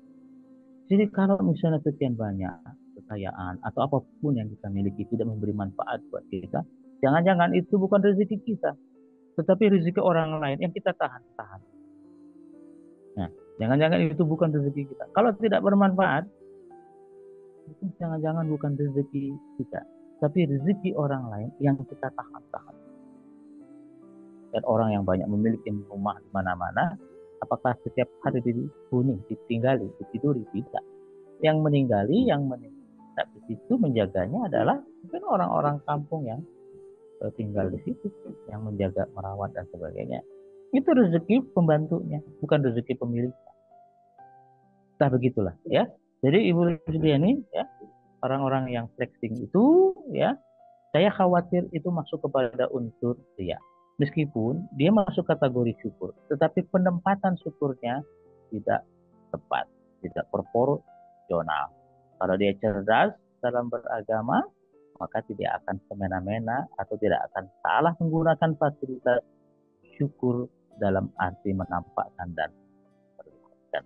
Jadi kalau misalnya sekian banyak kekayaan atau apapun yang kita miliki tidak memberi manfaat buat kita, jangan-jangan itu bukan rezeki kita, tetapi rezeki orang lain yang kita tahan-tahan. Nah, jangan-jangan itu bukan rezeki kita. Kalau tidak bermanfaat, itu jangan-jangan bukan rezeki kita, tapi rezeki orang lain yang kita tahan-tahan. Dan orang yang banyak memiliki rumah di mana-mana, apakah setiap hari dihuni, ditinggali, ditiduri? Tidak. Yang meninggali, yang meninggal di situ menjaganya adalah mungkin orang-orang kampung yang tinggal di situ, yang menjaga, merawat dan sebagainya. Itu rezeki pembantunya, bukan rezeki pemilik. Nah begitulah ya. Jadi Ibu Rudiani ya, orang-orang yang flexing itu ya, saya khawatir itu masuk kepada unsur riya. Meskipun dia masuk kategori syukur, tetapi penempatan syukurnya tidak tepat, tidak proporsional. Kalau dia cerdas dalam beragama, maka tidak akan semena-mena atau tidak akan salah menggunakan fasilitas syukur dalam arti menampakkan dan perlihatkan.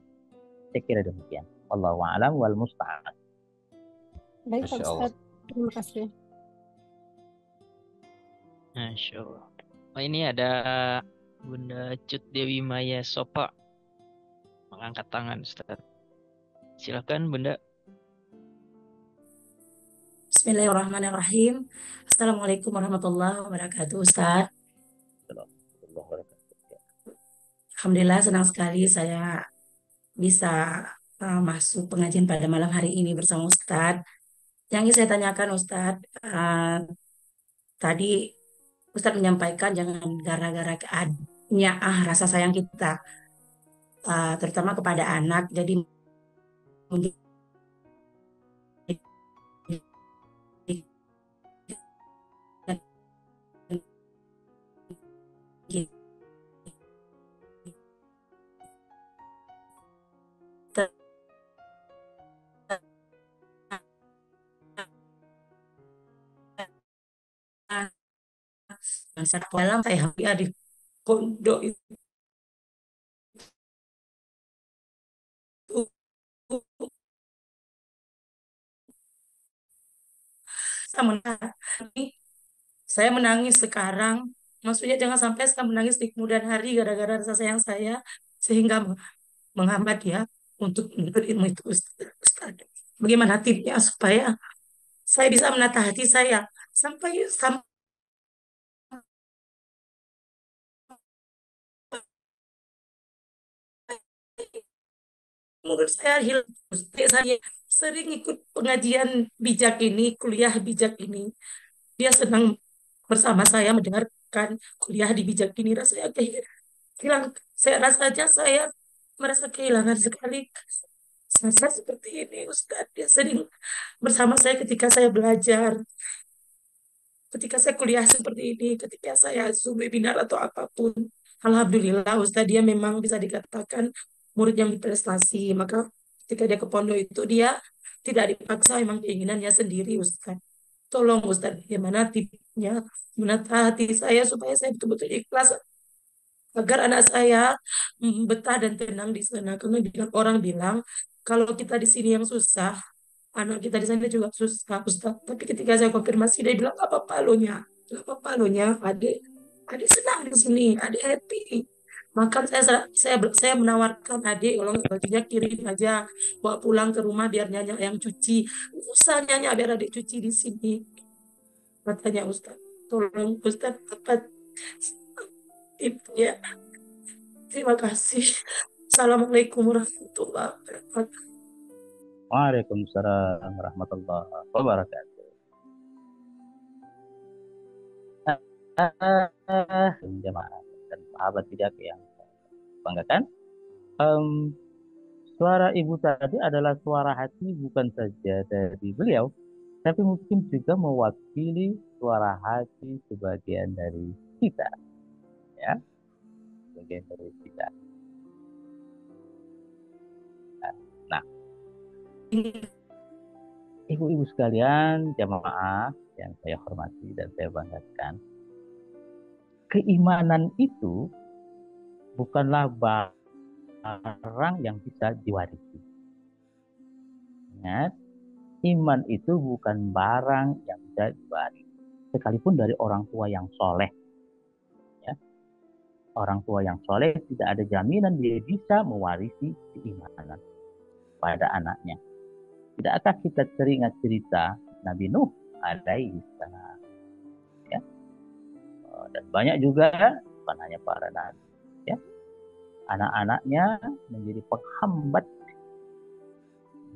Saya kira demikian. Wallahu a'lam wal musta'an. Baik, Pak Masya Allah. Ustadz. Terima kasih. Masya Allah. Oh, ini ada Bunda Cut Dewi Maya Sopa mengangkat tangan, Ustaz. Silakan Bunda. Bismillahirrahmanirrahim. Assalamualaikum warahmatullahi wabarakatuh, Ustaz. Alhamdulillah senang sekali saya bisa masuk pengajian pada malam hari ini bersama Ustadz. Yang ingin saya tanyakan Ustadz, tadi Ustadz menyampaikan jangan gara-gara rasa sayang kita, terutama kepada anak, jadi dalam saya di pondok itu saya menangis sekarang. Maksudnya jangan sampai saya menangis di kemudian hari gara-gara rasa sayang saya sehingga menghambat dia untuk menuntut ilmu itu, Ustaz. Bagaimana tipsnya supaya saya bisa menata hati saya sampai sampai menurut saya hilang. Saya sering ikut pengajian bijak ini, kuliah bijak ini. Dia senang bersama saya mendengarkan kuliah di bijak ini. Rasanya kehilangan. Saya rasanya saya merasa kehilangan sekali. Saya seperti ini, Ustadz. Dia sering bersama saya ketika saya belajar, ketika saya kuliah seperti ini, ketika saya Zoom webinar atau apapun. Alhamdulillah, Ustadz, dia memang bisa dikatakan murid yang berprestasi. Maka ketika dia ke pondok itu, dia tidak dipaksa, memang keinginannya sendiri, Ustadz. Tolong, Ustadz, bagaimana tipsnya, menata hati saya supaya saya betul-betul ikhlas agar anak saya betah dan tenang di sana. Karena orang bilang, kalau kita di sini yang susah, anak kita di sana juga susah, Ustaz. Tapi ketika saya konfirmasi, dia bilang, gak apa-apa lo nya. Gak apa-apa lo nya. Adik senang di sini. Adik happy. Maka saya menawarkan adik, kalau nggak bajunya kirim aja. Bawa pulang ke rumah biar Nyanya yang cuci. Nggak usah Nyanya biar adik cuci di sini. Katanya Ustaz. Tolong Ustaz, apa tipsnya? Terima kasih. Assalamualaikum warahmatullahi wabarakatuh. Waalaikumsalam warahmatullahi wabarakatuh. Jemaah dan sahabat bijak yang saya banggakan, suara ibu tadi adalah suara hati bukan saja dari beliau, tapi mungkin juga mewakili suara hati sebagian dari kita, ya, sebagian dari kita. Nah, ibu-ibu sekalian, jamaah yang saya hormati dan saya banggakan, keimanan itu bukanlah barang yang bisa diwarisi. Ingat, iman itu bukan barang yang bisa diwarisi. Sekalipun dari orang tua yang soleh. Ya. Orang tua yang soleh tidak ada jaminan dia bisa mewarisi keimanan pada anaknya. Tidakkah kita teringat cerita Nabi Nuh alaihi salam? Ya. Dan banyak juga, bukan hanya para nabi, ya, anak-anaknya menjadi penghambat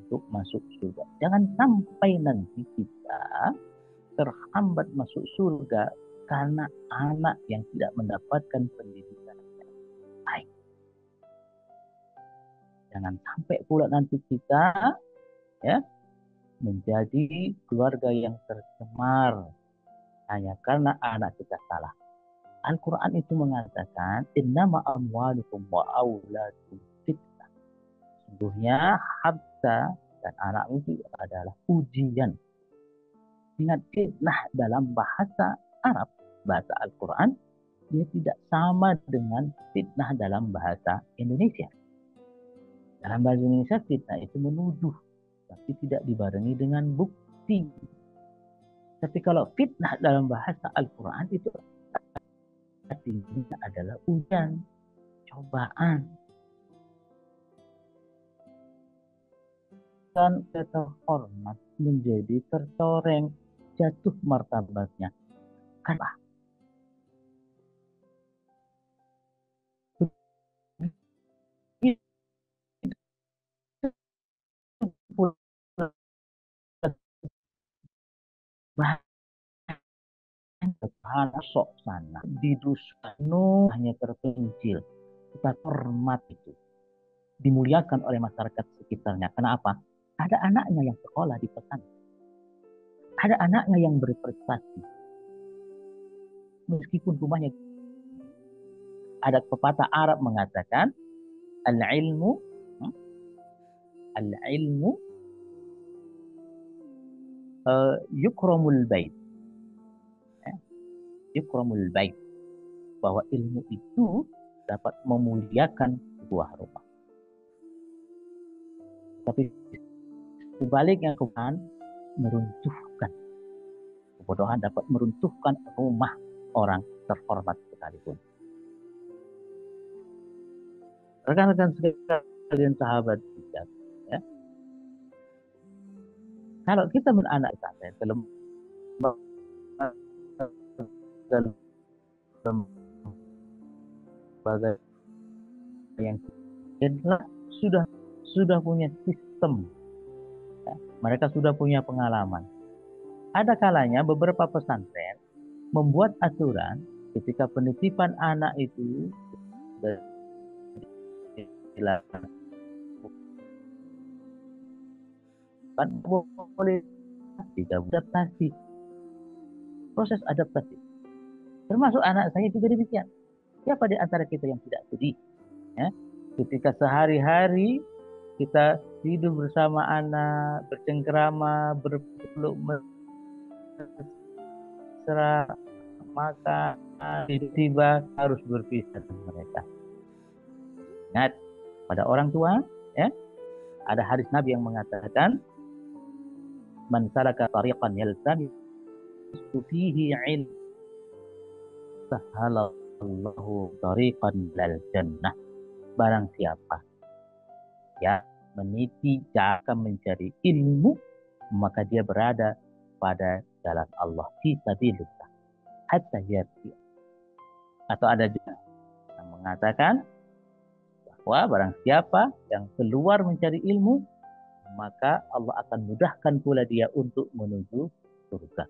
untuk masuk surga. Jangan sampai nanti kita terhambat masuk surga karena anak yang tidak mendapatkan pendidikan yang baik. Jangan sampai pula nanti kita, ya, menjadi keluarga yang tercemar hanya karena anak kita salah. Al-Quran itu mengatakan, innama amwalukum wa auladukum fitnah. Sesungguhnya harta dan anak itu adalah ujian. Ingat, fitnah dalam bahasa Arab, bahasa Al-Quran, dia tidak sama dengan fitnah dalam bahasa Indonesia. Dalam bahasa Indonesia, fitnah itu menuduh, tapi tidak dibarengi dengan bukti. Tapi kalau fitnah dalam bahasa Al-Quran itu artinya adalah ujian, cobaan. Dan terhormat menjadi tercoreng, jatuh martabatnya. Kenapa? Sok sana di Dusanu hanya terpencil, kita hormat itu dimuliakan oleh masyarakat sekitarnya. Kenapa? Ada anaknya yang sekolah di pesantren, ada anaknya yang berprestasi meskipun rumahnya. Ada pepatah Arab mengatakan al-ilmu yukramul bait, yukramul bait, bahwa ilmu itu dapat memuliakan sebuah rumah. Tapi sebaliknya, kebodohan meruntuhkan. Kebodohan dapat meruntuhkan rumah orang terhormat sekalipun. Rekan-rekan sekalian, sahabat bijak, ya. Kalau kita anak pesantren, lembaga yang adalah sudah punya sistem, ya. Mereka sudah punya pengalaman. Ada kalanya beberapa pesantren membuat aturan ketika penitipan anak itu dilakukan boleh tidak adaptasi, proses adaptasi. Termasuk anak saya juga demikian. Siapa di antara kita yang tidak sedih? Ya? Ketika sehari-hari kita tidur bersama anak, bercengkrama, berpeluk mesra, maka tiba-tiba harus berpisah dengan mereka. Ingat, pada orang tua, ya, ada hadis Nabi yang mengatakan, "Man salaka tariqan yaltamisu fihi ilm, sahalallahu tariqan ilal jannah." Barang siapa ya meniti jalan mencari ilmu, maka dia berada pada jalan Allah fi sabilillah hatta yati. Atau ada juga yang mengatakan bahwa barang siapa yang keluar mencari ilmu, maka Allah akan mudahkan pula dia untuk menuju surga.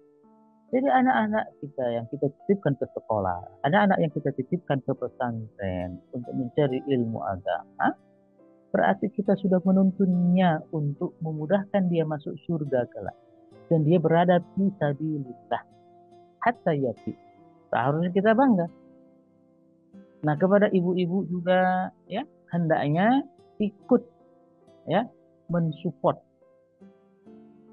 Jadi anak-anak kita yang kita titipkan ke sekolah, anak-anak yang kita titipkan ke pesantren untuk mencari ilmu agama, berarti kita sudah menuntunnya untuk memudahkan dia masuk surga kelak. Dan dia berada di sabilillah hatta yati. Seharusnya kita bangga. Nah, kepada ibu-ibu juga ya hendaknya ikut ya mensupport.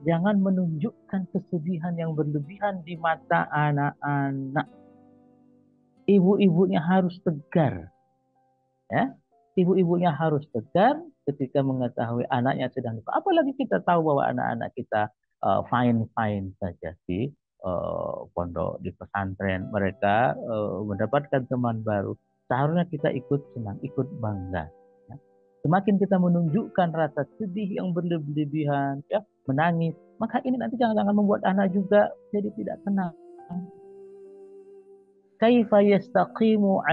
Jangan menunjukkan kesedihan yang berlebihan di mata anak-anak. Ibu-ibunya harus tegar. Ya, ibu-ibunya harus tegar ketika mengetahui anaknya sedang luka. Apalagi kita tahu bahwa anak-anak kita fine-fine saja di pondok, di pesantren. Mereka mendapatkan teman baru. Seharusnya kita ikut senang, ikut bangga. Ya. Semakin kita menunjukkan rasa sedih yang berlebihan, ya, menangis, maka ini nanti jangan-jangan membuat anak juga jadi tidak tenang. Kaifa yastaqimu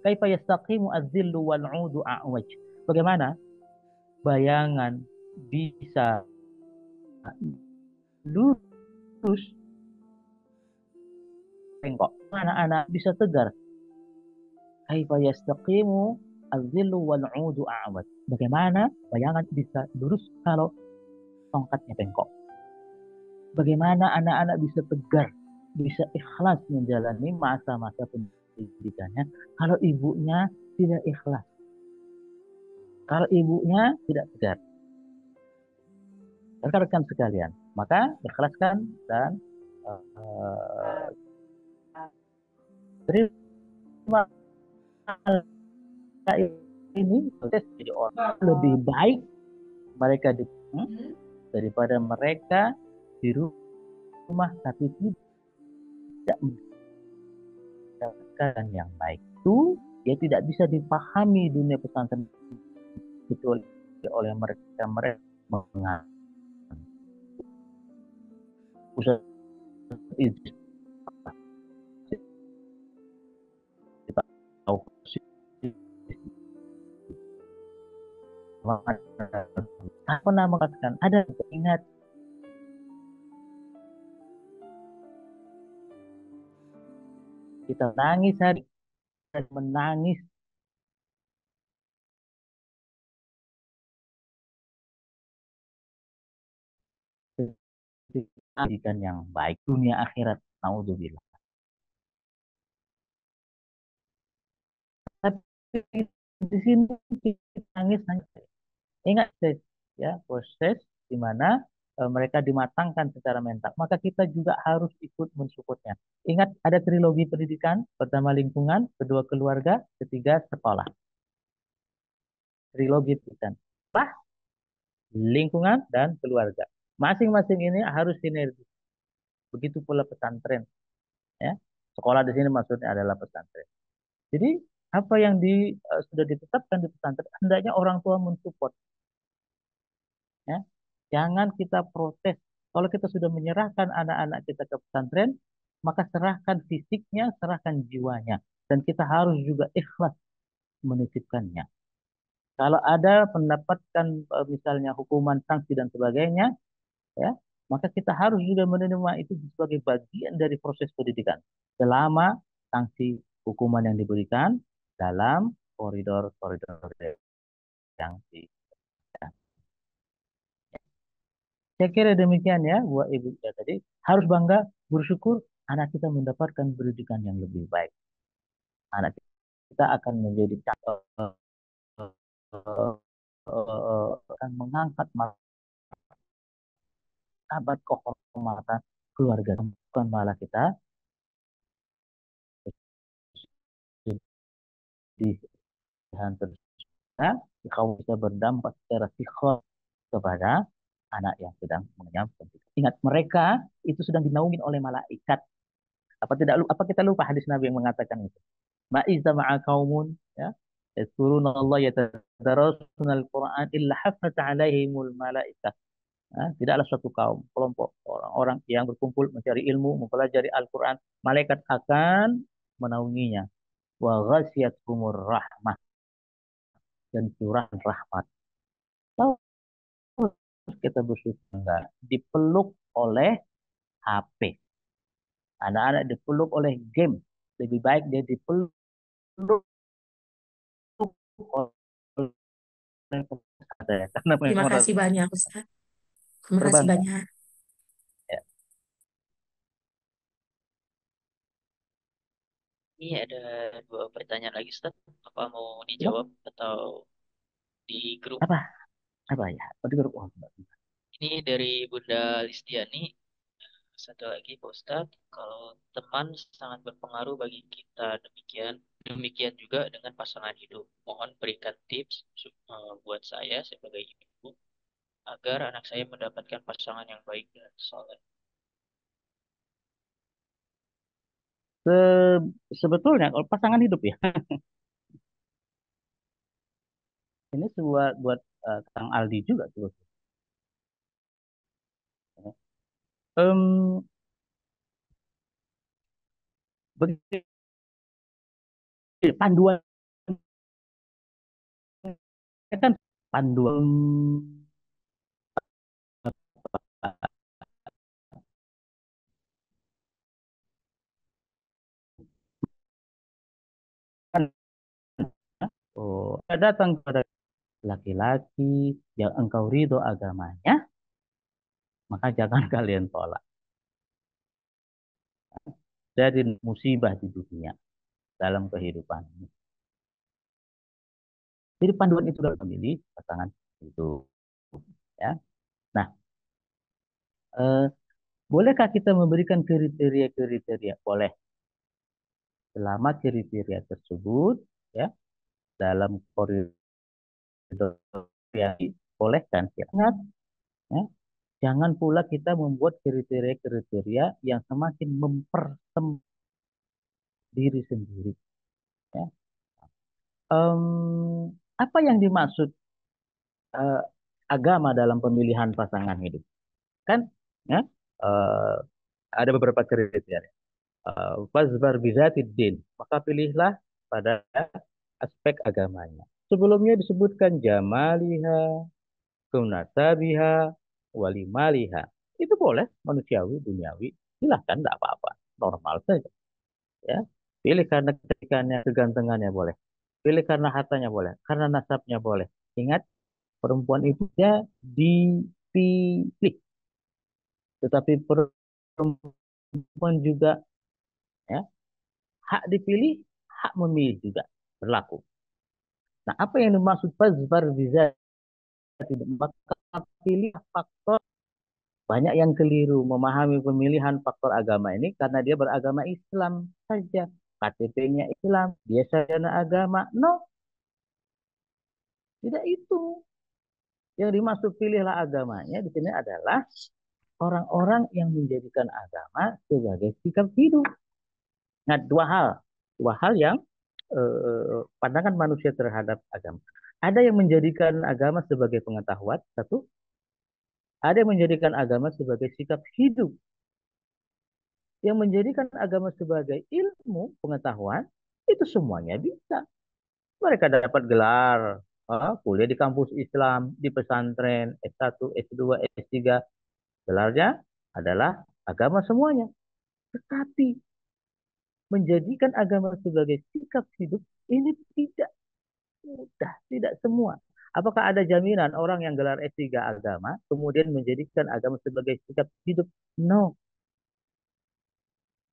kaifa yastaqimu az-zillu wal-'udu a'waj. Bagaimana bayangan bisa lurus bengkok, anak-anak bisa tegar. Kaifa yastaqimu az-zillu wal-'udu a'waj. Bagaimana bayangan bisa lurus kalau tongkatnya bengkok? Bagaimana anak-anak bisa tegar, bisa ikhlas menjalani masa-masa pendidikannya kalau ibunya tidak ikhlas, kalau ibunya tidak tegar? Rekan-rekan sekalian, maka ikhlaskan dan terima ini proses jadi orang lebih baik mereka daripada mereka di rumah tapi tidak mendapatkan yang baik. Itu dia tidak bisa dipahami dunia pesantren kecuali oleh mereka mengalami pusat pernah mengatakan ada ingat kita nangis hari dan menangis pendidikan yang baik dunia akhirat, naudzubillah. Tapi di sini kita nangis. Ingat ya proses di mana mereka dimatangkan secara mental. Maka kita juga harus ikut mensupportnya. Ingat ada trilogi pendidikan, pertama lingkungan, kedua keluarga, ketiga sekolah. Trilogi pendidikan, lingkungan dan keluarga. Masing-masing ini harus sinergi. Begitu pula pesantren. Ya. Sekolah di sini maksudnya adalah pesantren. Jadi apa yang sudah ditetapkan di pesantren, hendaknya orang tua mensupport. Ya. Jangan kita protes. Kalau kita sudah menyerahkan anak-anak kita ke pesantren, maka serahkan fisiknya, serahkan jiwanya. Dan kita harus juga ikhlas menitipkannya. Kalau ada mendapatkan misalnya hukuman, sanksi dan sebagainya, ya, maka kita harus juga menerima itu sebagai bagian dari proses pendidikan. Selama sanksi hukuman yang diberikan dalam koridor-koridor yang di. Saya kira demikian ya, Bu Ibu ya tadi. Harus bangga, bersyukur anak kita mendapatkan pendidikan yang lebih baik. Anak kita akan menjadi akan mengangkat martabat kehormatan keluarga, bukan malah kita di kalau bisa berdampak secara psikol kepada anak yang sedang mengenyam pendidikan. Ingat, mereka itu sedang dinaungi oleh malaikat. Apa kita lupa hadis Nabi yang mengatakan itu? Ma'izza ma'a qaumun ya. Yadhkuruna Allah yatadarasuna al-Qur'an illa haffat 'alaihimul malaikah. Tidaklah suatu kaum, kelompok orang-orang yang berkumpul mencari ilmu, mempelajari Al-Quran, malaikat akan menaunginya. Wa ghasyiyatuhumur rahmah, dan curahan rahmat. Tahu kita bersyukur enggak? Dipeluk oleh HP. Anak-anak dipeluk oleh game. Lebih baik dia dipeluk oleh karena Terima memang kasih banyak, Ustaz. Terima kasih berbangga. banyak. Ya. Ini ada dua pertanyaan lagi, Ustaz. Apa mau Ya. dijawab atau di grup? Apa? Apa ya? Tadi grup. Ini dari Bunda Listiani. Satu lagi, Pak Ustadz, kalau teman sangat berpengaruh bagi kita, demikian juga dengan pasangan hidup. Mohon berikan tips buat saya sebagai ibu agar anak saya mendapatkan pasangan yang baik dan soleh. Sebetulnya kalau pasangan hidup ya, ini sebuah buat Kang Aldi juga sebetulnya. Em, Begini, panduan kan panduan kan, datang kepada laki-laki yang engkau ridho agamanya, maka jangan kalian tolak. Jadi musibah di dunia dalam kehidupan. Jadi panduan itu dalam memilih pasangan itu. Ya. Nah, eh, bolehkah kita memberikan kriteria-kriteria? Boleh. Selama kriteria tersebut ya dalam koridor yang dibolehkan. Ya. Ingat, ya, jangan pula kita membuat kriteria-kriteria yang semakin mempersempit diri sendiri. Ya. Apa yang dimaksud eh, agama dalam pemilihan pasangan hidup? Kan, ya, eh, ada beberapa kriteria. Fazbar bizatid maka pilihlah pada aspek agamanya. Sebelumnya disebutkan jamaliha, kunasabiha, walimaliha. Itu boleh, manusiawi, duniawi. Silahkan, tidak apa-apa. Normal saja. Ya. Pilih karena ketikannya, kegantengannya boleh. Pilih karena hartanya boleh. Karena nasabnya boleh. Ingat, perempuan itu dia dipilih. Tetapi perempuan juga ya, hak dipilih, hak memilih juga berlaku. Nah, apa yang dimaksud fazfar bizat? Maka pilih faktor. Banyak yang keliru memahami pemilihan faktor agama ini karena dia beragama Islam saja. KTP-nya Islam, dia sarjana agama. No, tidak itu. Yang dimaksud pilihlah agamanya di sini adalah orang-orang yang menjadikan agama sebagai sikap hidup. Nah, dua hal yang pandangan manusia terhadap agama. Ada yang menjadikan agama sebagai pengetahuan, satu. Ada yang menjadikan agama sebagai sikap hidup. yang menjadikan agama sebagai ilmu pengetahuan, itu semuanya bisa. Mereka dapat gelar kuliah di kampus Islam, di pesantren, S1, S2, S3. Gelarnya adalah agama semuanya. Tetapi menjadikan agama sebagai sikap hidup ini tidak mudah, tidak semua. Apakah ada jaminan orang yang gelar S3 agama kemudian menjadikan agama sebagai sikap hidup? No.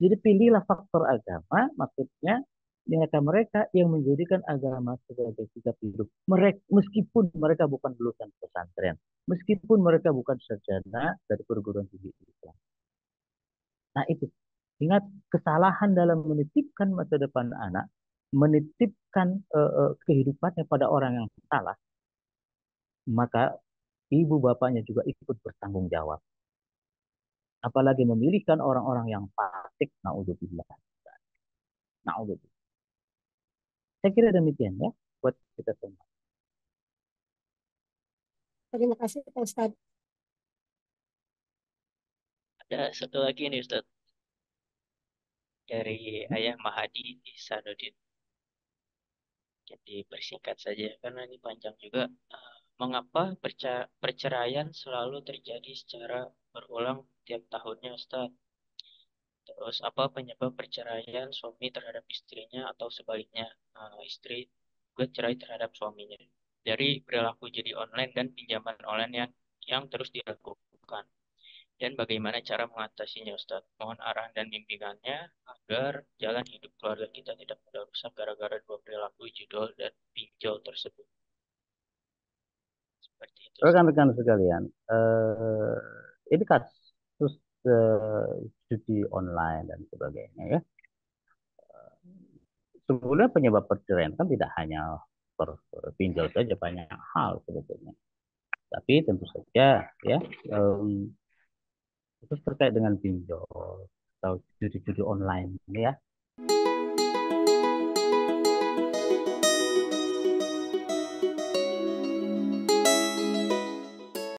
Jadi pilihlah faktor agama, maksudnya mereka-mereka yang menjadikan agama sebagai sikap hidup. Mereka, meskipun mereka bukan lulusan pesantren, meskipun mereka bukan sarjana dari perguruan tinggi Islam. Nah itu, ingat kesalahan dalam menitipkan masa depan anak, menitipkan kehidupannya pada orang yang salah, maka ibu bapaknya juga ikut bertanggung jawab. Apalagi memilihkan orang-orang yang fasik, naudzubillah. Naudzubillah. Saya kira demikian ya buat kita semua. Terima kasih Pak Ustadz. Ada satu lagi nih Ustaz, dari Ayah Mahadi di Sanudin. Jadi bersingkat saja karena ini panjang juga. Mengapa perceraian selalu terjadi secara berulang tiap tahunnya Ustaz? Terus apa penyebab perceraian suami terhadap istrinya atau sebaliknya, istri juga cerai terhadap suaminya? Dari perilaku judi online dan pinjaman online yang terus dilakukan. Dan bagaimana cara mengatasinya Ustaz? Mohon arahan dan bimbingannya agar jalan hidup keluarga kita tidak mudah rusak gara-gara dua perilaku judul dan pinjol tersebut. Seperti itu. Rekan-rekan sekalian, ini kasus judi online dan sebagainya ya. Sebetulnya penyebab perceraian kan tidak hanya pinjol saja, banyak hal sebetulnya. Tapi tentu saja ya, khusus terkait dengan pinjol atau judi-judi online ini ya,